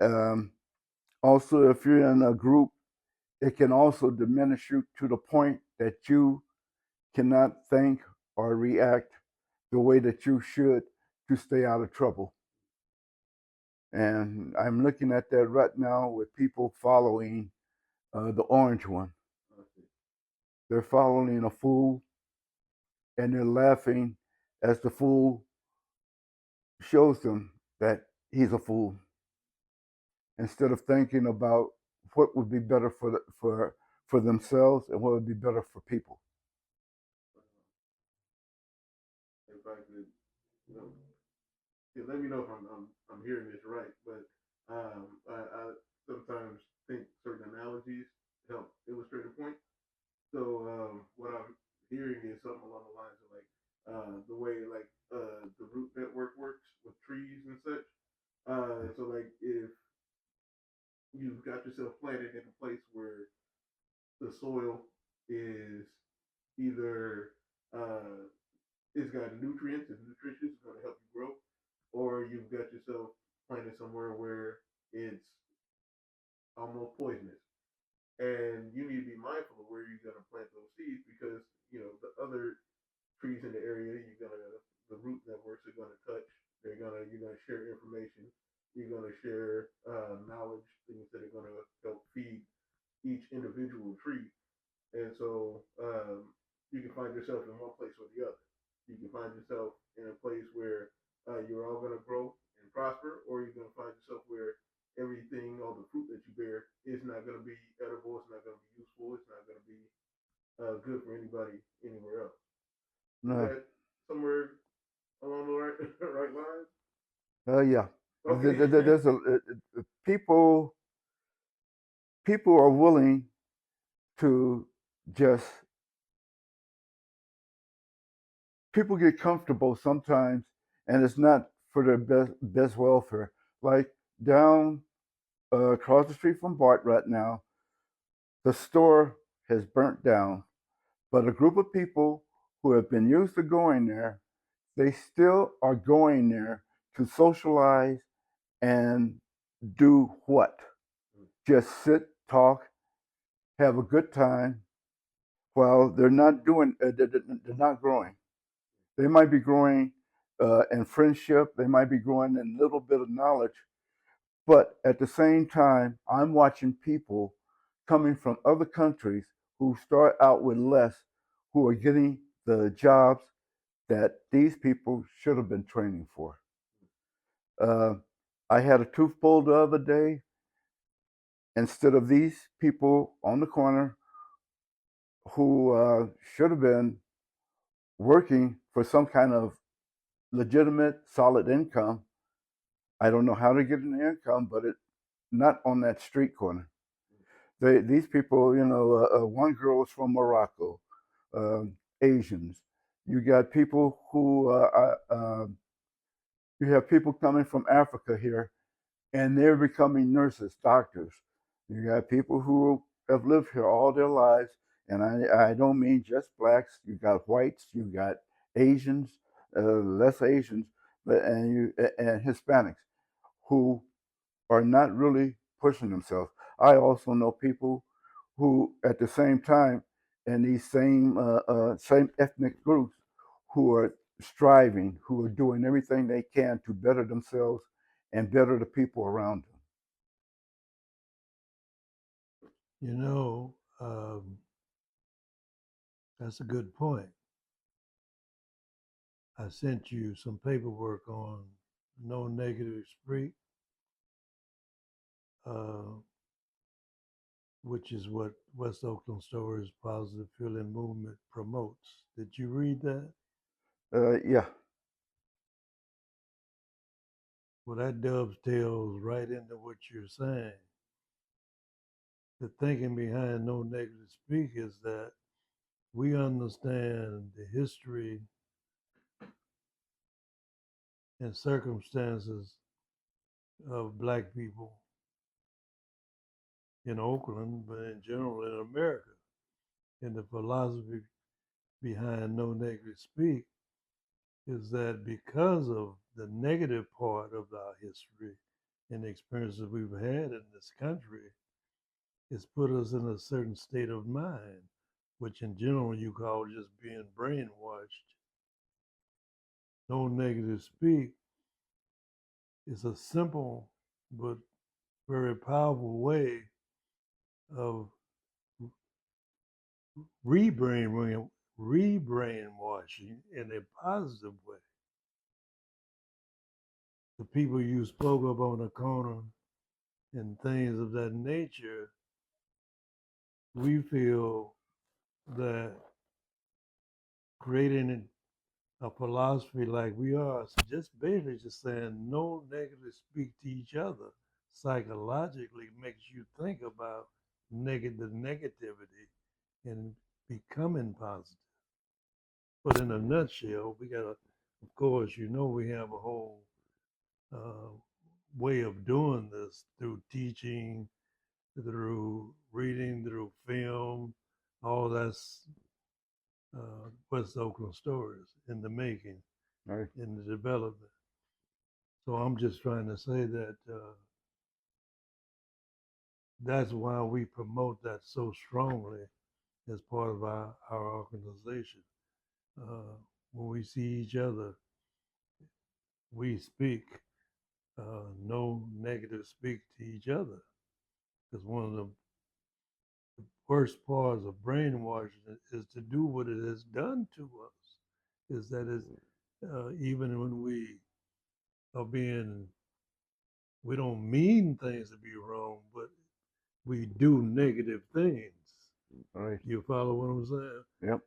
Um, Also, if you're in a group, it can also diminish you to the point that you cannot think or react the way that you should to stay out of trouble. And I'm looking at that right now with people following the orange one. They're following a fool, and they're laughing as the fool shows them that he's a fool, instead of thinking about what would be better for themselves and what would be better for people. if I could, you know, yeah, let me know if I'm hearing this right, but I sometimes think certain analogies help illustrate a point. So what I'm hearing is something along the lines of like the way like the root network works with trees and such. So like if you've got yourself planted in a place where the soil is either it's got nutrients and nutritious, it's going to help you grow, or you've got yourself planted somewhere where it's almost poisonous. And you need to be mindful of where you're going to plant those seeds, because you know the other trees in the area, you're gonna the root networks are gonna touch, You're gonna share information. You're gonna share knowledge, things that are gonna help feed each individual tree. And so you can find yourself in one place or the other. You can find yourself in a place where you're all going to grow and prosper, or you're going to find yourself where everything, all the fruit that you bear, is not going to be edible. It's not going to be useful. It's not going to be good for anybody anywhere else. Is No, that somewhere along the right, right lines? yeah. Okay. There's people. People are willing to just. People get comfortable sometimes, and it's not for their best welfare. Like down across the street from Bart right now, the store has burnt down, but a group of people who have been used to going there, they still are going there to socialize and do what? Just sit, talk, have a good time while they're not doing, they're not growing. They might be growing in friendship, they might be growing in a little bit of knowledge, but at the same time, I'm watching people coming from other countries who start out with less, who are getting the jobs that these people should have been training for. Uh, I had a tooth pulled the other day. Instead of these people on the corner who should have been working for some kind of legitimate, solid income, I don't know how to get an income, but it not on that street corner. These people, one girl is from Morocco, Asians. You got people who you have people coming from Africa here, and they're becoming nurses, doctors. You got people who have lived here all their lives, and I don't mean just blacks. You got whites, you got Asians, less Asians, but and Hispanics who are not really pushing themselves. I also know people who, at the same time, in these same ethnic groups, who are striving, who are doing everything they can to better themselves and better the people around them. You know, that's a good point. I sent you some paperwork on no negative speak, uh, which is what West Oakland Stories Positive Feeling Movement promotes. Did you read that? Yeah, Well, that dovetails right into what you're saying. The thinking behind no negative speak is that we understand the history and circumstances of black people in Oakland, but in general in America. And the philosophy behind no negative speak is that because of the negative part of our history and the experiences we've had in this country, it's put us in a certain state of mind, which in general you call just being brainwashed. No negative speak is a simple but very powerful way of rebrainwashing in a positive way. The people you spoke of on the corner and things of that nature, we feel that creating a philosophy like we are, so just basically just saying no negative speak to each other psychologically makes you think about negative negativity and becoming positive. But in a nutshell, we got to, of course, we have a whole uh, way of doing this through teaching, through reading, through film, all that's West Oakland stories in the making, right. in the development. So I'm just trying to say that that's why we promote that so strongly as part of our organization. Uh, when we see each other, we speak no negative speak to each other. Because one of the worst parts of brainwashing is to do what it has done to us. Is that it's even when we are being, we don't mean things to be wrong, but we do negative things. Right. You follow what I'm saying? Yep.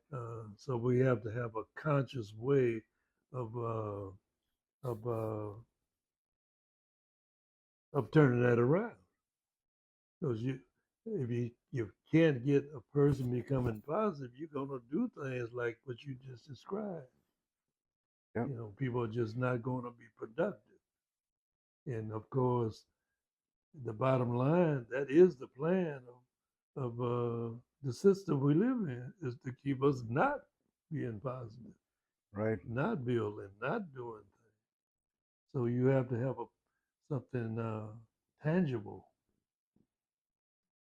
So we have to have a conscious way of uh, of uh, of turning that around. Because if you can't get a person becoming positive, you're gonna do things like what you just described. Yep. You know, people are just not going to be productive. And of course, the bottom line, that is the plan of the system we live in, is to keep us not being positive, Right. not building, not doing things. So you have to have something tangible,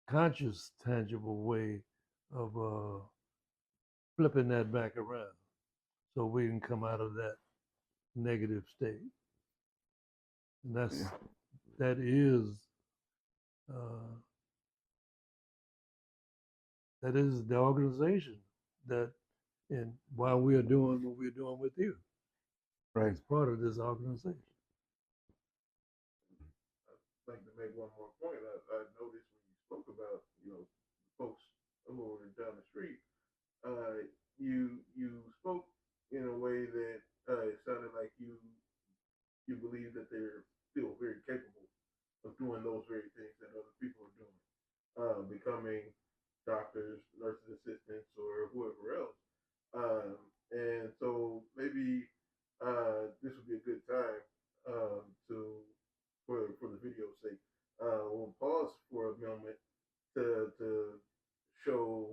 conscious, tangible way of flipping that back around, so we can come out of that negative state. And Yeah. that is uh, that is the organization that, and while we are doing what we're doing with you, Right. as part of this organization. I'd like to make one more point. I noticed when you spoke about, folks who were down the street, you spoke in a way that it sounded like you believe that they're still very capable of doing those very things that other people are doing, becoming doctors, nurses assistants, or whoever else. Um, and so maybe this would be a good time to, for the video's sake, we'll pause for a moment to show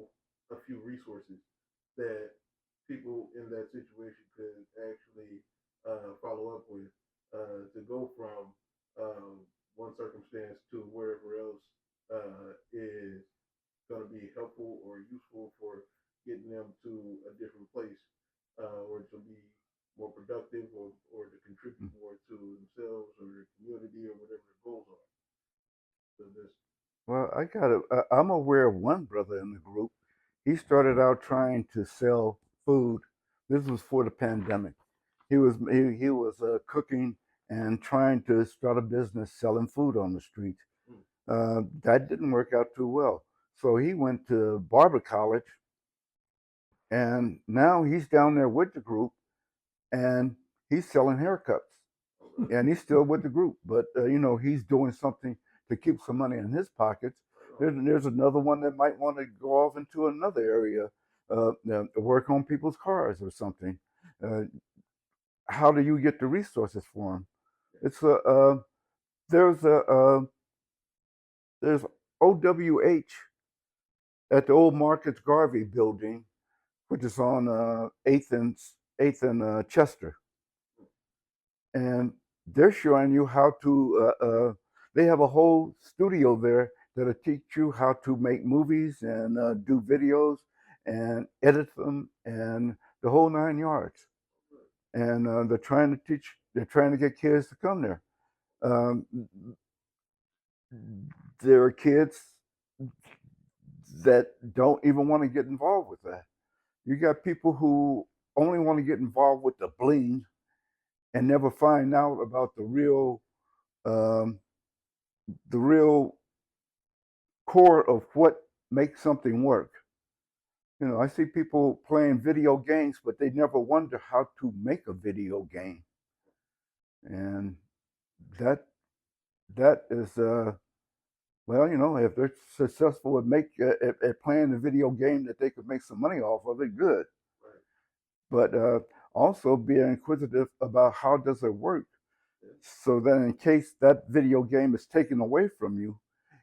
a few resources that people in that situation could actually follow up with to go from one circumstance to wherever else is going to be helpful or useful for getting them to a different place or to be more productive or to contribute more to themselves or their community or whatever their goals are. So this, Well, I'm aware of one brother in the group. He started out trying to sell food. This was for the pandemic. He was cooking and trying to start a business selling food on the street. mm, That didn't work out too well. So he went to barber college, and now he's down there with the group, and he's selling haircuts. all right, And he's still with the group, but he's doing something to keep some money in his pockets. right There's another one that might want to go off into another area, work on people's cars or something. Uh, how do you get the resources for them? It's a there's a there's OWH at the old Marcus Garvey building, which is on Eighth and Chester, and they're showing you how to. They have a whole studio there that'll teach you how to make movies and do videos and edit them and the whole 9 yards. And they're trying to get kids to come there. Um, there are kids that don't even want to get involved with that. You got people who only want to get involved with the bling and never find out about um, the real core of what makes something work. I see people playing video games, but they never wonder how to make a video game, and that that is well, if they're successful at playing a video game that they could make some money off of it, good. right. But also be inquisitive about how does it work, Yeah, so that in case that video game is taken away from you,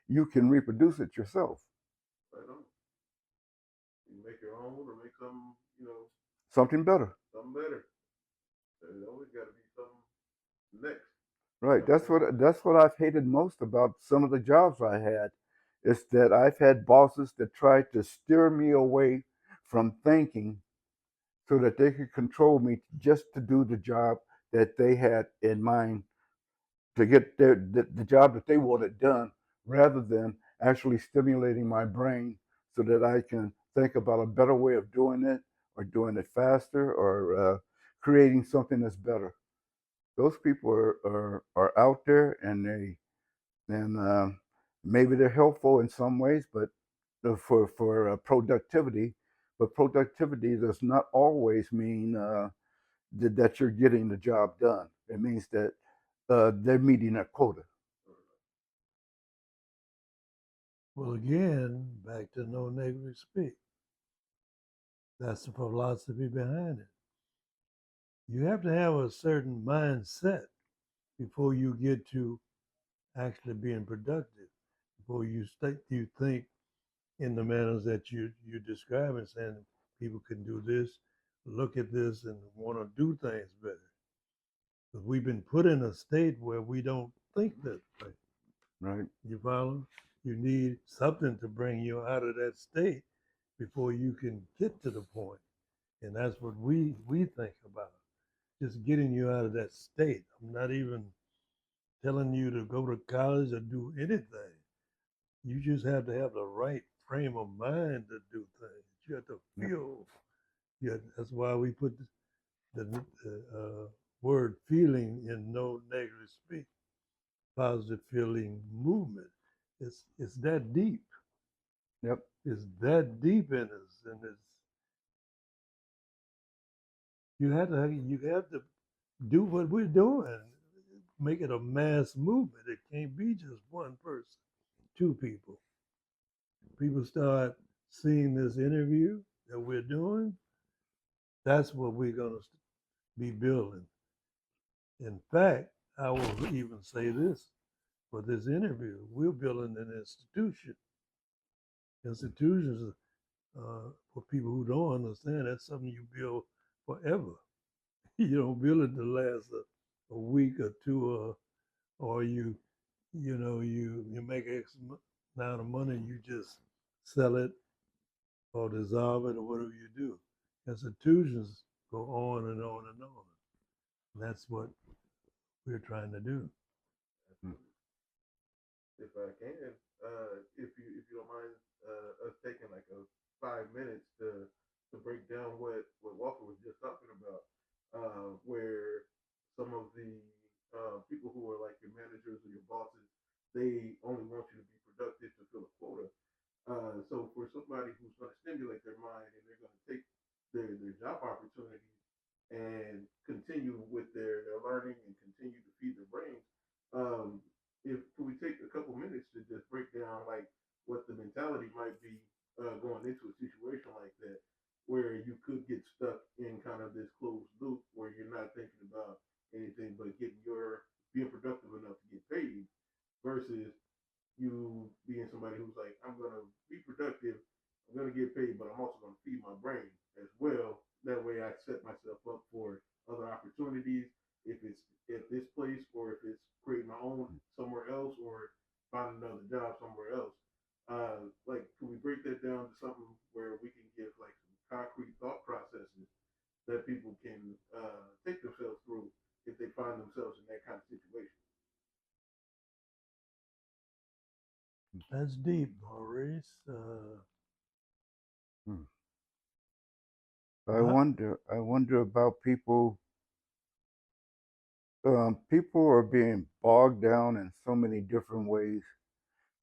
you can reproduce it yourself. right on. You make your own or make some, Something better. something better. There's always got to be something next. Right. That's what I've hated most about some of the jobs I had, is that I've had bosses that tried to steer me away from thinking so that they could control me just to do the job that they had in mind to get the job that they wanted done, rather than actually stimulating my brain so that I can think about a better way of doing it, or doing it faster, or creating something that's better. Those people are out there, and maybe they're helpful in some ways, but for productivity. But productivity does not always mean that you're getting the job done. It means that they're meeting a quota. Well, again, back to no negative speak. That's the philosophy behind it. You have to have a certain mindset before you get to actually being productive. Before you think in the manners that you describe and saying people can do this, look at this, and want to do things better. But we've been put in a state where we don't think that way. Right. You follow? You need something to bring you out of that state before you can get to the point. And that's what we think about. Just getting you out of that state. I'm not even telling you to go to college or do anything. You just have to have the right frame of mind to do things. You have to Yep. feel. Yeah, that's why we put the word feeling in no negative speak. Positive feeling movement. It's that deep. Yep. It's that deep in us, and you have to do what we're doing. Make it a mass movement. It can't be just one person, two people. People start seeing this interview that we're doing. That's what we're going to be building. In fact, I will even say this for this interview: we're building an institution. Institutions, for people who don't understand, that's something you build forever. You don't build it to last a week or two, or you make X amount of money, you just sell it or dissolve it or whatever you do. Institutions go on and on and on. And that's what we're trying to do. Mm. If I can, if you don't mind us taking like a 5 minutes to break down what Walker was just talking about, where some of the people who are like your managers or your bosses, they only want you to be productive to fill a quota. So for somebody who's going to stimulate their mind and they're going to take their job opportunities and continue with their learning and continue to feed their brains, um, if can we take a couple minutes to just break down like what the mentality might be going into a situation like that, where you could get stuck in kind of this closed loop where you're not thinking about anything but getting your being productive enough to get paid versus you being somebody who's like, I'm gonna be productive, I'm gonna get paid, but I'm also gonna feed my brain as well. That way I set myself up for other opportunities, if it's at this place or if it's creating my own somewhere else or find another job somewhere else. Like, can we break that down to something where we can give like some concrete thought processes that people can take themselves through if they find themselves in that kind of situation? That's deep, Maurice. Hmm. My, I wonder about people. People are being bogged down in so many different ways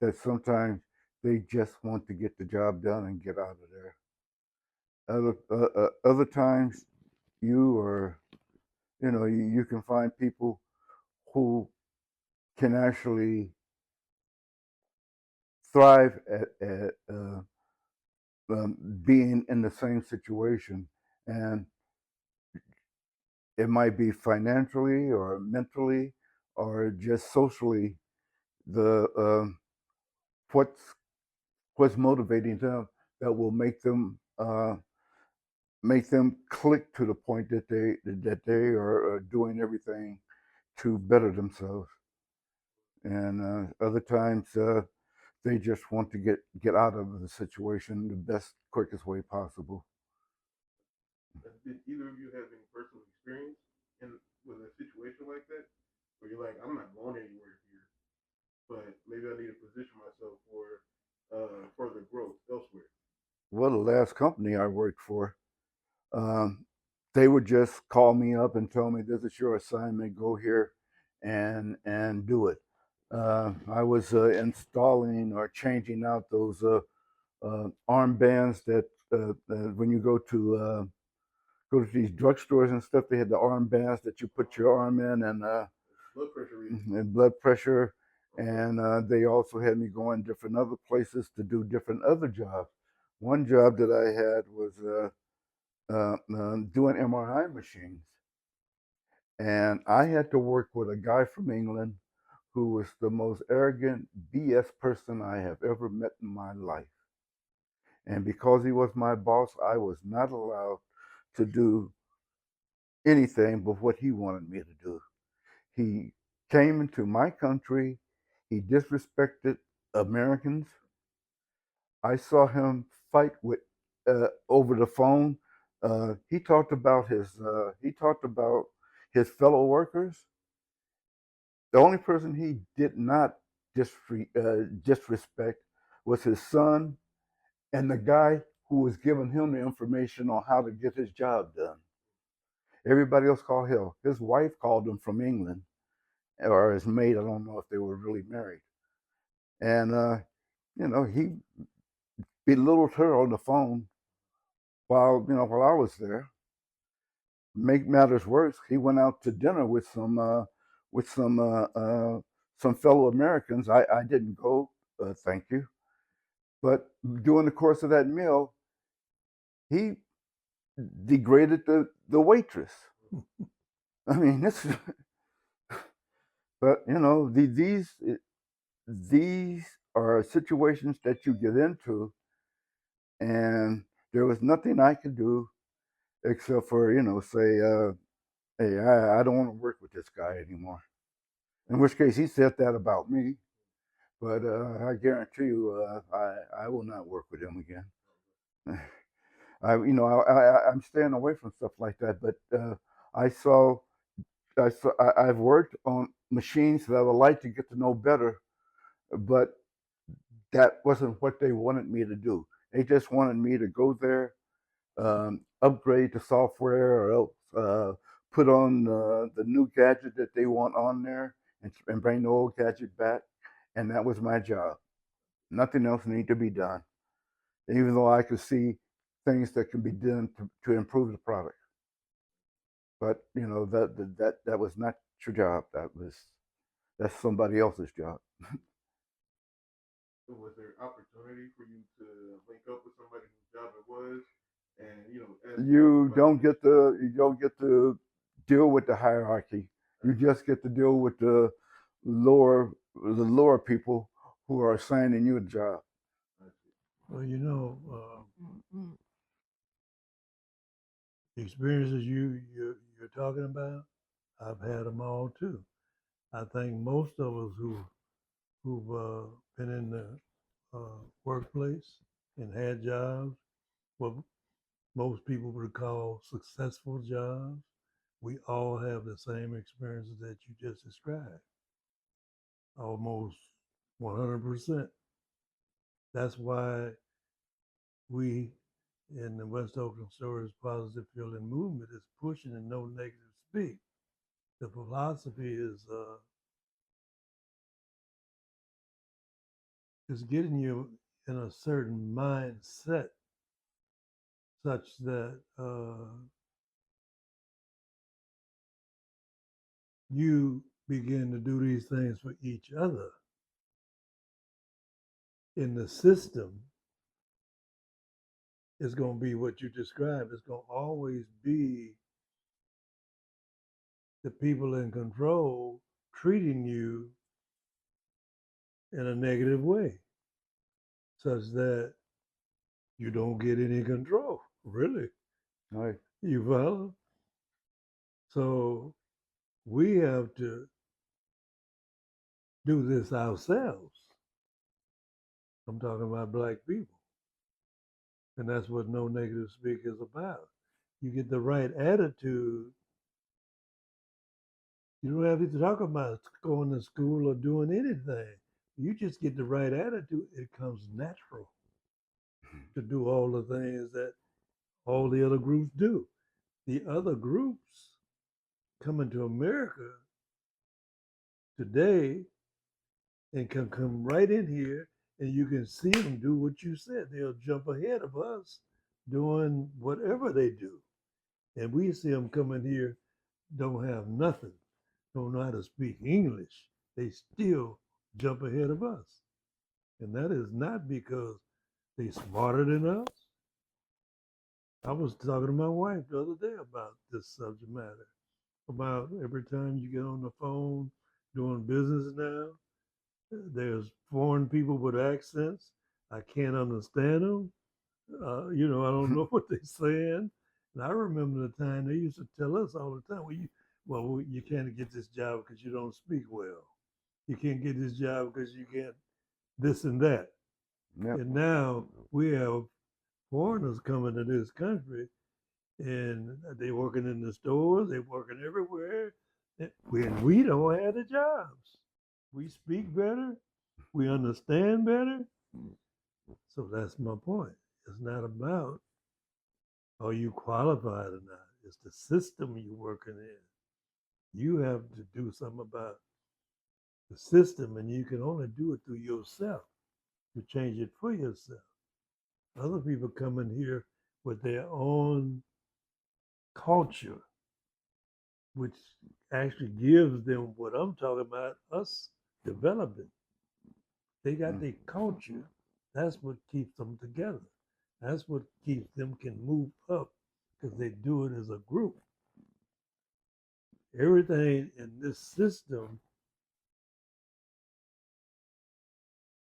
that sometimes they just want to get the job done and get out of there. Other times, you are, you can find people who can actually thrive at being in the same situation, and it might be financially or mentally or just socially. The what's what's motivating them that will make them click to the point that they are doing everything to better themselves, and other times they just want to get out of the situation the best quickest way possible. Did either of you have any personal experience in with a situation like that where you're like, I'm not going anywhere here, but maybe I need to position myself for further growth elsewhere? Well, the last company I worked for, um, they would just call me up and tell me, "This is your assignment. Go here and do it." I was installing or changing out those armbands that when you go to these drugstores and stuff, they had the armbands that you put your arm in Blood pressure reading. and blood pressure. Okay. And they also had me going different other places to do different other jobs. One job that I had was doing MRI machines. And I had to work with a guy from England who was the most arrogant BS person I have ever met in my life. And because he was my boss, I was not allowed to do anything but what he wanted me to do. He came into my country, he disrespected Americans. I saw him fight with over the phone. He talked about his fellow workers. The only person he did not disrespect was his son and the guy who was giving him the information on how to get his job done. Everybody else called him. His wife called him from England, or his maid. I don't know if they were really married. And he belittled her on the phone while I was there. Make matters worse, he went out to dinner with with some uh, uh, some fellow Americans. I didn't go, thank you. But during the course of that meal, he degraded the waitress. I mean, this. But these are situations that you get into, and there was nothing I could do except for say, hey, I don't want to work with this guy anymore. In which case, he said that about me, but I guarantee you, I will not work with him again. I'm staying away from stuff like that. But I saw, I've worked on machines that I would like to get to know better, but that wasn't what they wanted me to do. They just wanted me to go there, upgrade the software, or else put on the new gadget that they want on there, and bring the old gadget back. And that was my job. Nothing else needed to be done, even though I could see things that can be done to improve the product. But that was not your job. That's somebody else's job. So was there opportunity for you to link up with somebody whose job it was, and as you talked You about? don't get to deal with the hierarchy. You just get to deal with the lower people who are assigning you a job. Well, the experiences you're talking about, I've had them all too. I think most of us who've been in the workplace and had jobs, what most people would call successful jobs, we all have the same experiences that you just described. Almost 100%. That's why we in the West Oakland Stories Positive Feeling Movement is pushing and no negative speak. The philosophy is getting you in a certain mindset such that you begin to do these things for each other. In the system, it's going to be what you described. It's going to always be the people in control treating you in a negative way, such that you don't get any control. Really, Right. you follow? So we have to do this ourselves. I'm talking about black people. And that's what no negative speak is about. You get the right attitude You don't have to talk about going to school or doing anything. You just get the right attitude. It comes natural to do all the things that all the other groups do. The other groups coming to America today and can come right in here and you can see them do what you said. They'll jump ahead of us doing whatever they do. And we see them coming here, don't have nothing, don't know how to speak English. They still jump ahead of us. And that is not because they smarter than us. I was talking to my wife the other day about this subject matter. About every time you get on the phone doing business now, there's foreign people with accents. I can't understand them. I don't know what they're saying. And I remember the time they used to tell us all the time, you can't get this job because you don't speak well. You can't get this job because you can't this and that. Yep. And now we have foreigners coming to this country and they working in the stores, they working everywhere. When we don't have the jobs, we speak better, we understand better. So that's my point. It's not about are you qualified or not. It's the system you're working in. You have to do something about the system, and you can only do it through yourself to change it for yourself. Other people come in here with their own culture, which actually gives them what I'm talking about, us developing. They got their culture. That's what keeps them together. That's what keeps them can move up because they do it as a group. Everything in this system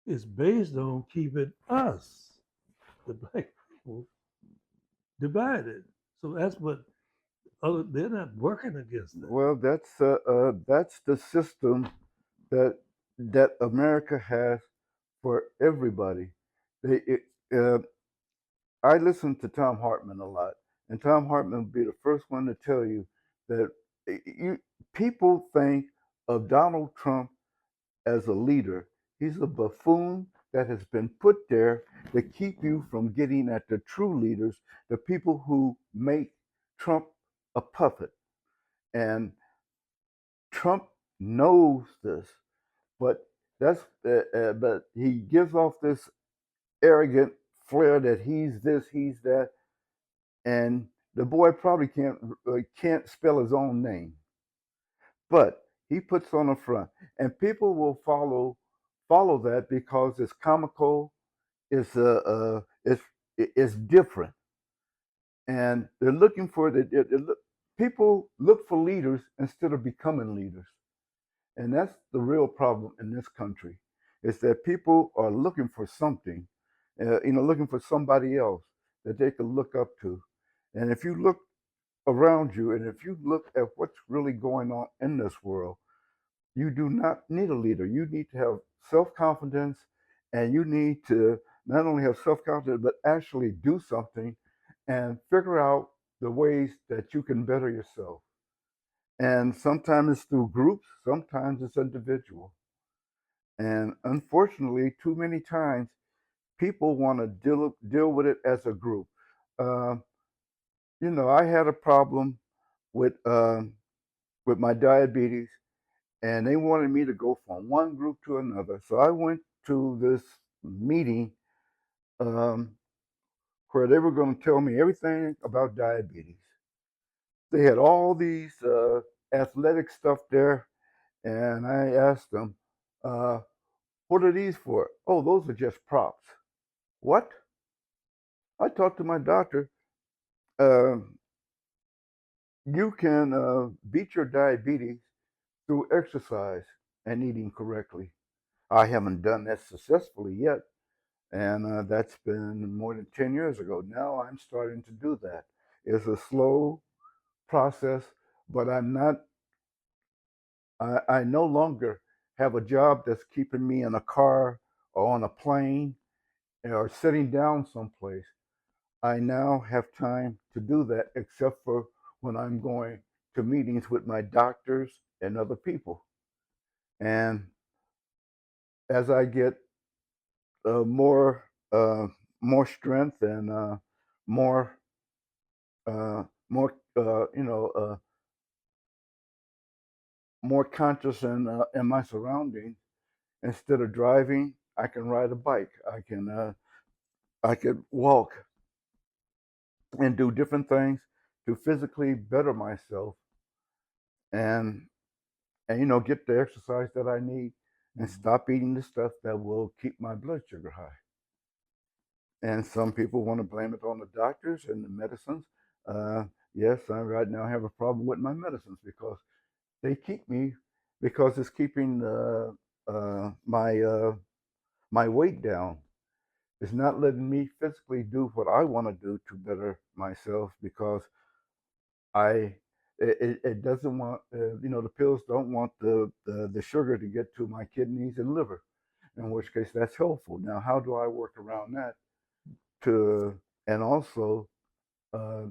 is based on keeping us, the black people, divided. So that's what they're not working against that. Well, that's the system that America has for everybody. They, it, uh, I listen to Tom Hartman a lot, and Tom Hartman would be the first one to tell you that you people think of Donald Trump as a leader. He's a buffoon that has been put there to keep you from getting at the true leaders, the people who make Trump a puppet. And Trump knows this, but but he gives off this arrogant flair that he's this, he's that, and the boy probably can't spell his own name, but he puts on a front, and people will follow that because it's comical, it's different, and they're looking for people look for leaders instead of becoming leaders. And that's the real problem in this country, is that people are looking for something, looking for somebody else that they can look up to. And if you look around you and if you look at what's really going on in this world, you do not need a leader. You need to have self confidence, and you need to not only have self confidence, but actually do something and figure out the ways that you can better yourself. And sometimes it's through groups, sometimes it's individual. And unfortunately, too many times people want to deal with it as a group. Uh, I had a problem with with my diabetes, and they wanted me to go from one group to another. So I went to this meeting um, where they were going to tell me everything about diabetes. They had all these athletic stuff there, and I asked them, uh, "What are these for?" "Oh, those are just props." "What?" I talked to my doctor. Uh, you can beat your diabetes through exercise and eating correctly. I haven't done that successfully yet, and that's been more than 10 years ago. Now I'm starting to do that. It's a slow process, but I no longer have a job that's keeping me in a car or on a plane or sitting down someplace. I now have time to do that, except for when I'm going to meetings with my doctors in other people. And as I get uh, more uh, more strength and more more more conscious in my surroundings. Instead of driving, I can ride a bike. I can walk and do different things to physically better myself and get the exercise that I need and stop eating the stuff that will keep my blood sugar high. And some people want to blame it on the doctors and the medicines. Uh, yes, I right now have a problem with my medicines because they keep me because it's keeping my weight down. It's not letting me physically do what I want to do to better myself because I it doesn't want the pills don't want the sugar to get to my kidneys and liver, in which case that's helpful. Now, how do I work around that to and also uh,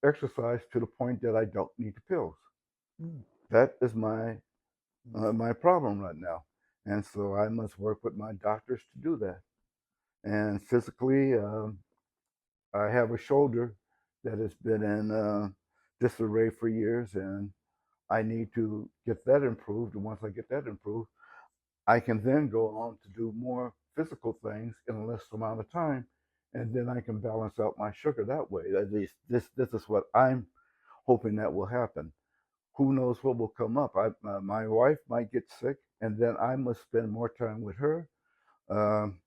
exercise to the point that I don't need the pills? That is my problem right now, and so I must work with my doctors to do that. And physically, I have a shoulder that has been in disarray for years, and I need to get that improved. And once I get that improved, I can then go on to do more physical things in a less amount of time, and then I can balance out my sugar that way. At least this is what I'm hoping that will happen. Who knows what will come up? My wife might get sick, and then I must spend more time with her. Um,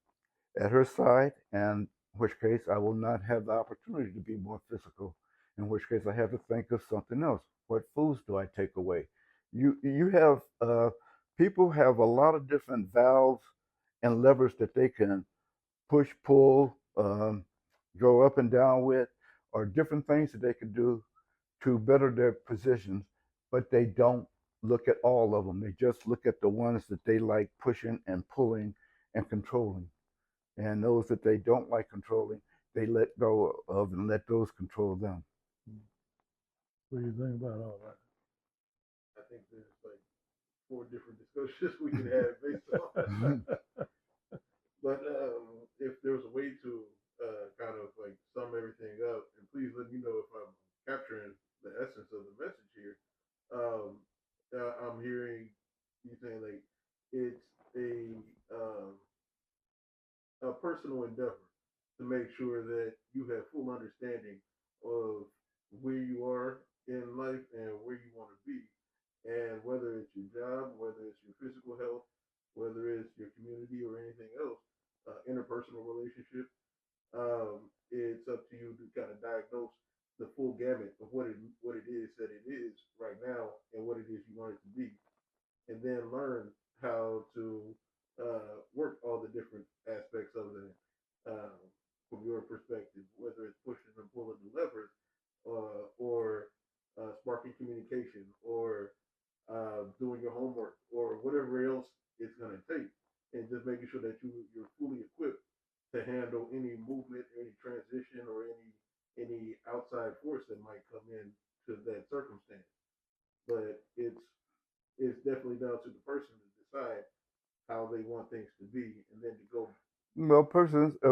at her side, and in which case I will not have the opportunity to be more physical. In which case I have to think of something else. What foods do I take away? You have people have a lot of different valves and levers that they can push, pull, go up and down with, or different things that they can do to better their positions, but they don't look at all of them. They just look at the ones that they like pushing and pulling and controlling. And those that they don't like controlling, they let go of and let those control them. What do you think about all that? I think there's like four different discussions we could have based on that. But if there's a way to kind of like sum everything up, and please let me know if I'm capturing the essence of the message here. Um, I'm hearing you saying like it's um, a personal endeavor to make sure that you have full understanding of where you are in life and where you want to be. And whether it's your job, whether it's your physical health, whether it's your community or anything else, interpersonal relationship, it's up to you to kind of diagnose the full gamut of what it is that it is right now and what it is you want it to be, and then learn how to work all the different aspects of it um, from your perspective, whether it's pushing and pulling the levers or sparking communication or doing your homework or whatever else it's going to take, and just making sure that you're fully equipped to handle any movement, any transition, or any outside force that might come in to that circumstance. But it's definitely down to the person to decide how they want things to be, and then to go. Well,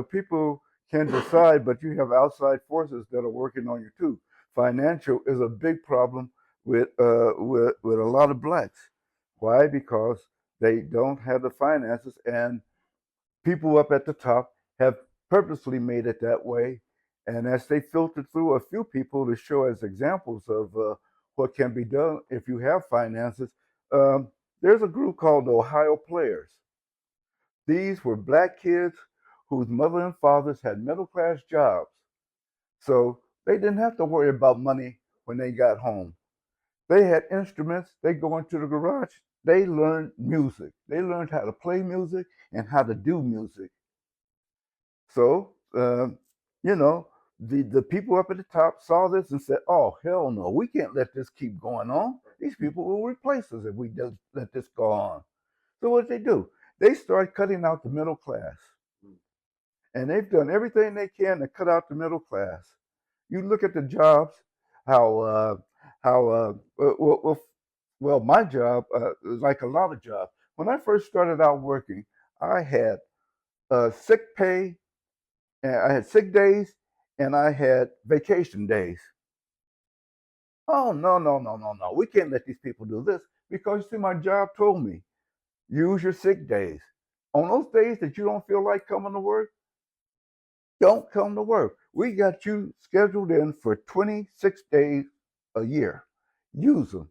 people can decide, but you have outside forces that are working on you too. Financial is a big problem with a lot of blacks. Why? Because they don't have the finances, and people up at the top have purposely made it that way. And as they filtered through a few people to show as examples of what can be done if you have finances, um, there's a group called the Ohio Players. These were black kids whose mother and fathers had middle class jobs. So they didn't have to worry about money when they got home. They had instruments. They go into the garage. They learned music. They learned how to play music and how to do music. So, you know, the people up at the top saw this and said, "Oh hell no, we can't let this keep going on. These people will replace us if we let this go on." So what did they do? They started cutting out the middle class, and they've done everything they can to cut out the middle class. You look at the jobs, how how well, Well, my job, like a lot of jobs, when I first started out working, I had sick pay, and I had sick days, and I had vacation days. Oh, no, no, no, no, no. We can't let these people do this because you see, my job told me use your sick days. On those days that you don't feel like coming to work, don't come to work. We got you scheduled in for 26 days a year. Use them.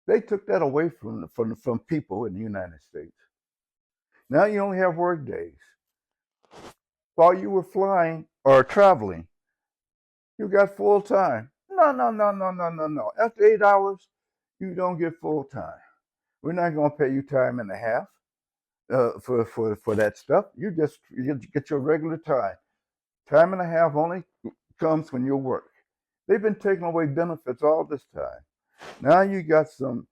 They took that away from people in the United States. Now you only have work days. While you were flying or traveling, you got full time. No, no, no, no, no, no, no. After 8 hours, you don't get full time. We're not going to pay you time and a half for that stuff. You get your regular time. Time and a half only comes when you work. They've been taking away benefits all this time. Now you got some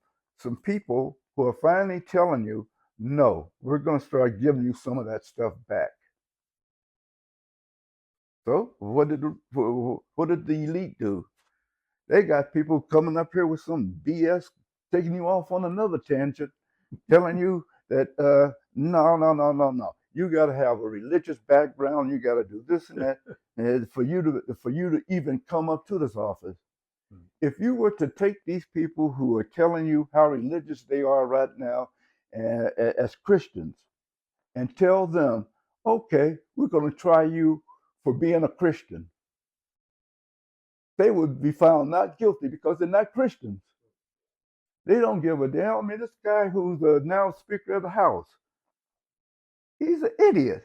people who are finally telling you, no, we're going to start giving you some of that stuff back. So what did the elite do? They got people coming up here with some BS, taking you off on another tangent, telling you that no, no, no, no, no. You got to have a religious background. You got to do this and that, and for you to even come up to this office. If you were to take these people who are telling you how religious they are right now as Christians and tell them, okay, we're going to try you for being a Christian, they would be found not guilty because they're not Christians. They don't give a damn. I mean, this guy who's now Speaker of the House, he's an idiot.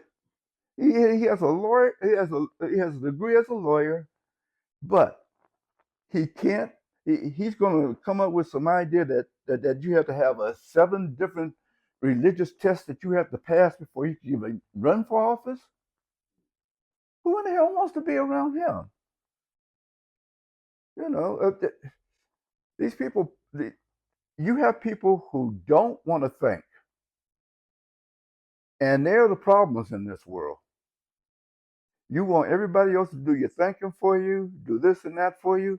He has a lawyer. He has a degree as a lawyer, but he can't. He's going to come up with some idea that you have to have a 7 different religious tests that you have to pass before you can even run for office. Who in the hell wants to be around him? You know, these people. You have people who don't want to think, and they're the problems in this world. You want everybody else to do your thinking for you, do this and that for you.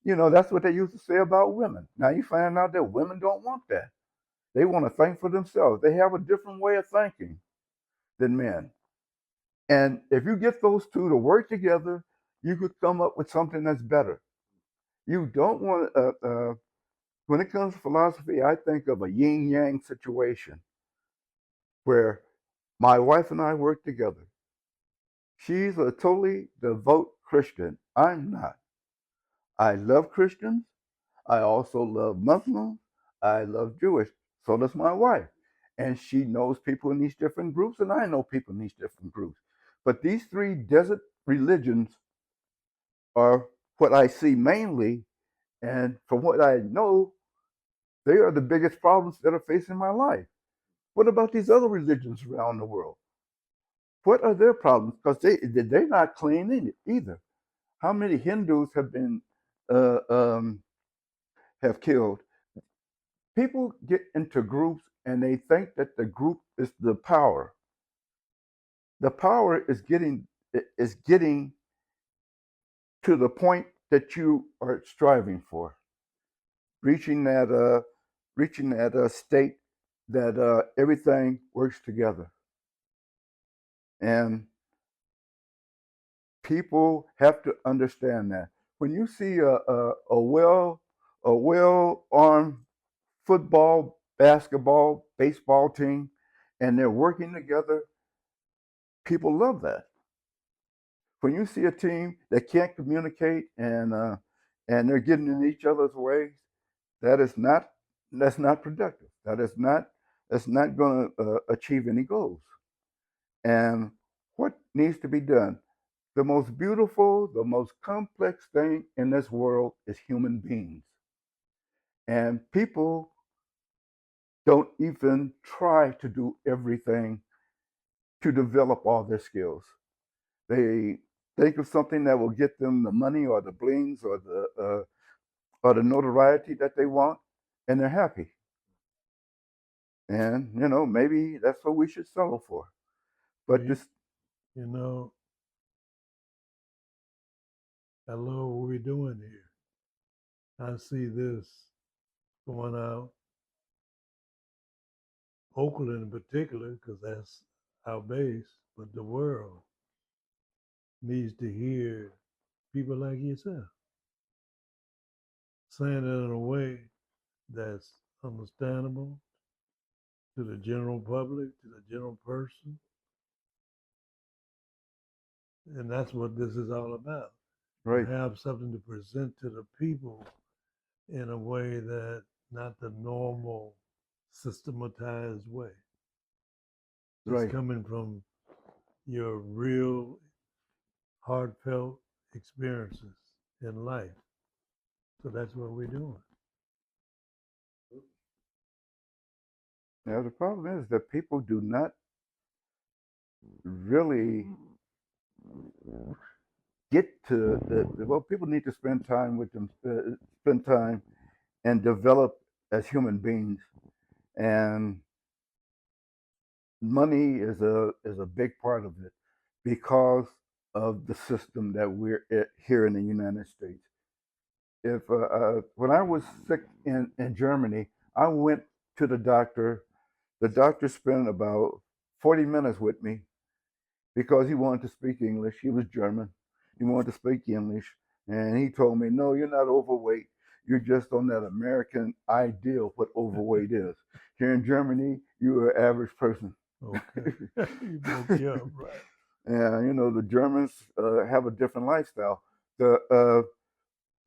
You know, that's what they used to say about women. Now you find out that women don't want that. They want to think for themselves. They have a different way of thinking than men. And if you get those two to work together, you could come up with something that's better. You don't want when it comes to philosophy, I think of a yin yang situation where my wife and I work together. She's a totally devout Christian. I'm not. I love Christians. I also love Muslims. I love Jewish. So does my wife. And she knows people in these different groups, and I know people in these different groups. But these three desert religions are what I see mainly. And from what I know, they are the biggest problems that are facing my life. What about these other religions around the world? What are their problems? Because they're not clean in it either. How many Hindus have been uh, um, have killed? People get into groups and they think that the group is the power. The power is getting to the point that you are striving for, reaching that state that everything works together. And people have to understand that when you see a well armed football, basketball, baseball team, and they're working together, people love that. When you see a team that can't communicate and they're getting in each other's ways, that is not that's not productive. That's not going to achieve any goals. And what needs to be done? The most beautiful, the most complex thing in this world is human beings. And people don't even try to do everything to develop all their skills. They think of something that will get them the money or the blings or the notoriety that they want, and they're happy. And maybe that's what we should settle for. Well, But this, you know, hello, what we doing here? I see this. going out, Oakland in particular, because that's our base, but the world needs to hear people like yourself saying it in a way that's understandable to the general public, to the general person. And that's what this is all about. Right, To have something to present to the people in a way that not the normal systematized way. It's right. coming from your real heartfelt experiences in life. So that's what we're doing. Now the problem is that people do not really get to well. People need to spend time with them, spend time and develop as human beings. And money is a big part of it because of the system that we're here in the United States. If when I was sick in Germany, I went to the doctor. The doctor spent about 40 minutes with me because he wanted to speak English. He was German. He wanted to speak English, and he told me, "No, you're not overweight. You're just on that American ideal of what overweight is. Here in Germany, you're an average person." Okay. You broke you up, right? And you know the Germans have a different lifestyle.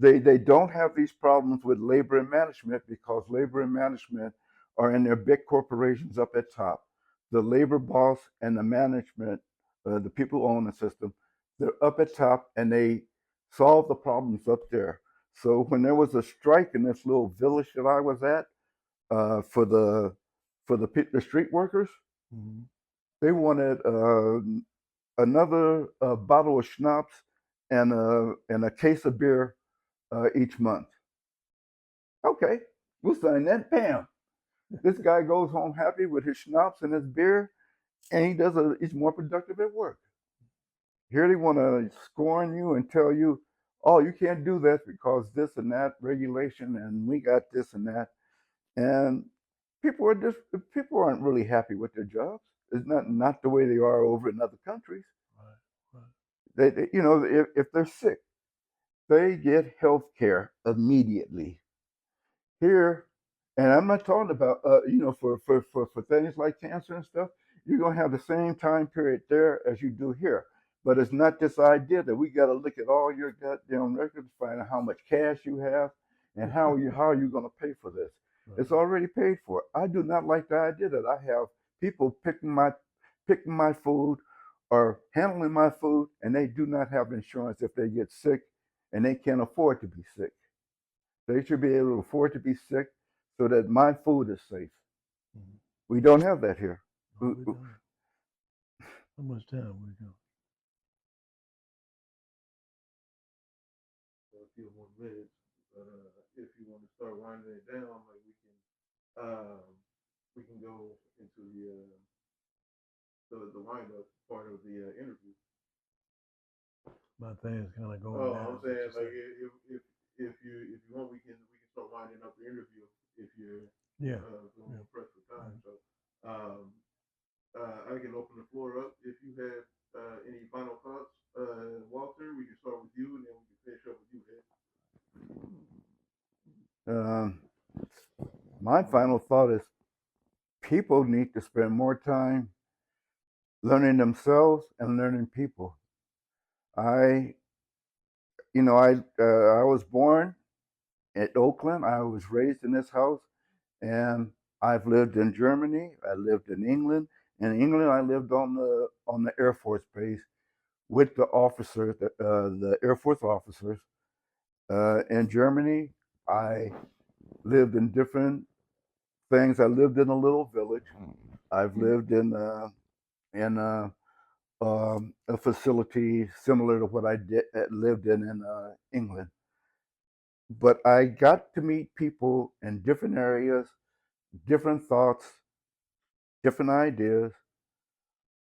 They don't have these problems with labor and management because labor and management are in their big corporations up at top. The labor boss and the management, the people who own the system, they're up at top and they solve the problems up there. So when there was a strike in this little village that I was at for the street workers, Mm-hmm. they wanted another bottle of schnapps and a case of beer each month. Okay, we'll sign that. Bam. This guy goes home happy with his schnapps and his beer, and he's more productive at work. Here they want to scorn you and tell you, oh, you can't do that because this and that regulation, and we got this and that. And people aren't really happy with their jobs. It's not the way they are over in other countries. Right, right. You know, if they're sick, they get health care immediately. Here, and I'm not talking about you know for things like cancer and stuff, you're gonna have the same time period there as you do here. But it's not this idea that we got to look at all your goddamn records, find out how much cash you have, and how are you gonna pay for this. It's Right. already paid for. I do not like the idea that I have people picking my food or handling my food, and they do not have insurance if they get sick, and they can't afford to be sick. They should be able to afford to be sick so that my food is safe. Mm-hmm. We don't have that here. No, we don't. How much time we got? A few more minutes. But if you want to start winding it down, like we can go into the wind up part of the interview. My thing's kind of going Oh, down. I'm saying like if you want, we can start winding up the interview if you're Yeah. feeling Yeah. pressed for time. Mm. So I can open the floor up if you have any final thoughts. Walter, we can start with you, and then we can finish up with you, Ed. Um, my final thought is people need to spend more time learning themselves and learning people. I, I was born at Oakland. I was raised in this house, and I've lived in Germany. I lived in England. In England, I lived on the Air Force base with the officers, the Air Force officers. In Germany, I lived in different things. I lived in a little village. I've lived in a facility similar to what I lived in England. But I got to meet people in different areas, different thoughts, different ideas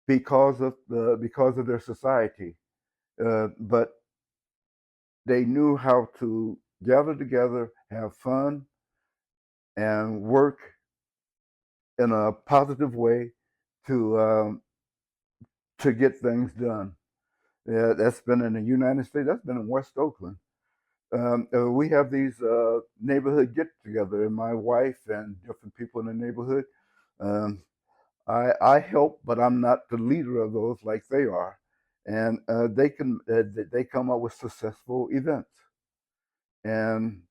because of their society. But they knew how to gather together, have fun, and work in a positive way to get things done. Yeah, that's been in the United States. That's been in West Oakland. We have these neighborhood get together, and my wife and different people in the neighborhood. Um, I help, but I'm not the leader of those like they are, and they come up with successful events. And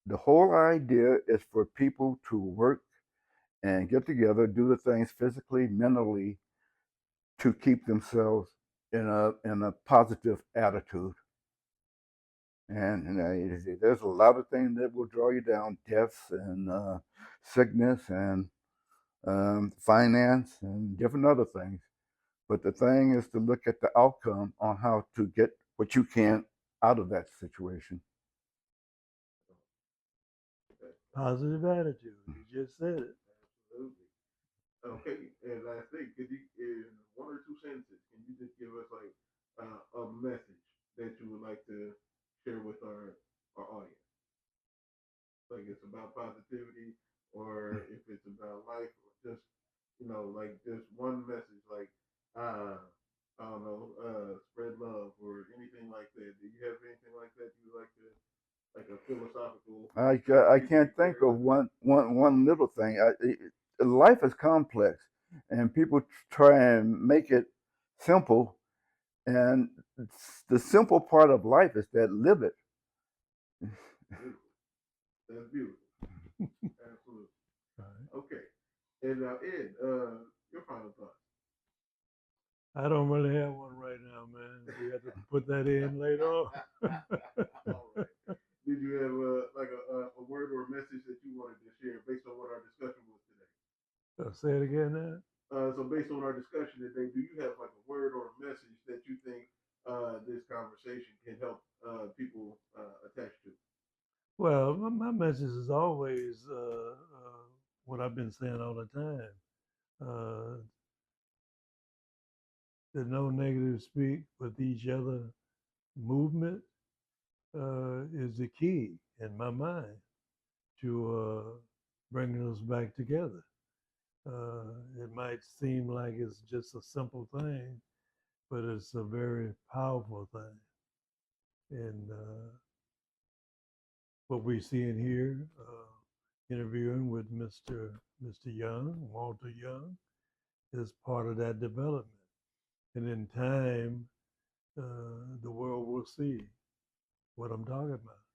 the whole idea is for people to work and get together, do the things physically, mentally, to keep themselves in a positive attitude. And there's a lot of things that will draw you down: deaths and sickness and finance and different other things. But the thing is to look at the outcome on how to get what you can out of that situation. Positive attitude. You just said it. Absolutely. Okay, and last thing, could you, in one or two sentences, can you just give us like a message that you would like to share with our audience? Like it's about positivity, or if it's about life, or just like just one message, like uh, I don't know, spread love or anything like that. Do you have anything like that you would like to, like a philosophical thing I you can can't think share of with us? one little thing. Life is complex, and people try and make it simple. And the simple part of life is that live it. Beautiful. That's beautiful. Absolutely. Right. Okay. And now, Ed, your final thoughts. I don't really have one right now, man. We have to put that in later on. All right. Did you have like a word or a message that you wanted to share based on what our discussion was today? Say it again now. So based on our discussion today, do you have like a word or a message that you think this conversation can help people attach to? Well, my message is always what I've been saying all the time. Uh, the no negative speak with each other movement is the key in my mind to bringing us back together. It might seem like it's just a simple thing, but it's a very powerful thing. And what we see in here, interviewing with Mr. Young, Walter Young, is part of that development. And in time, the world will see what I'm talking about.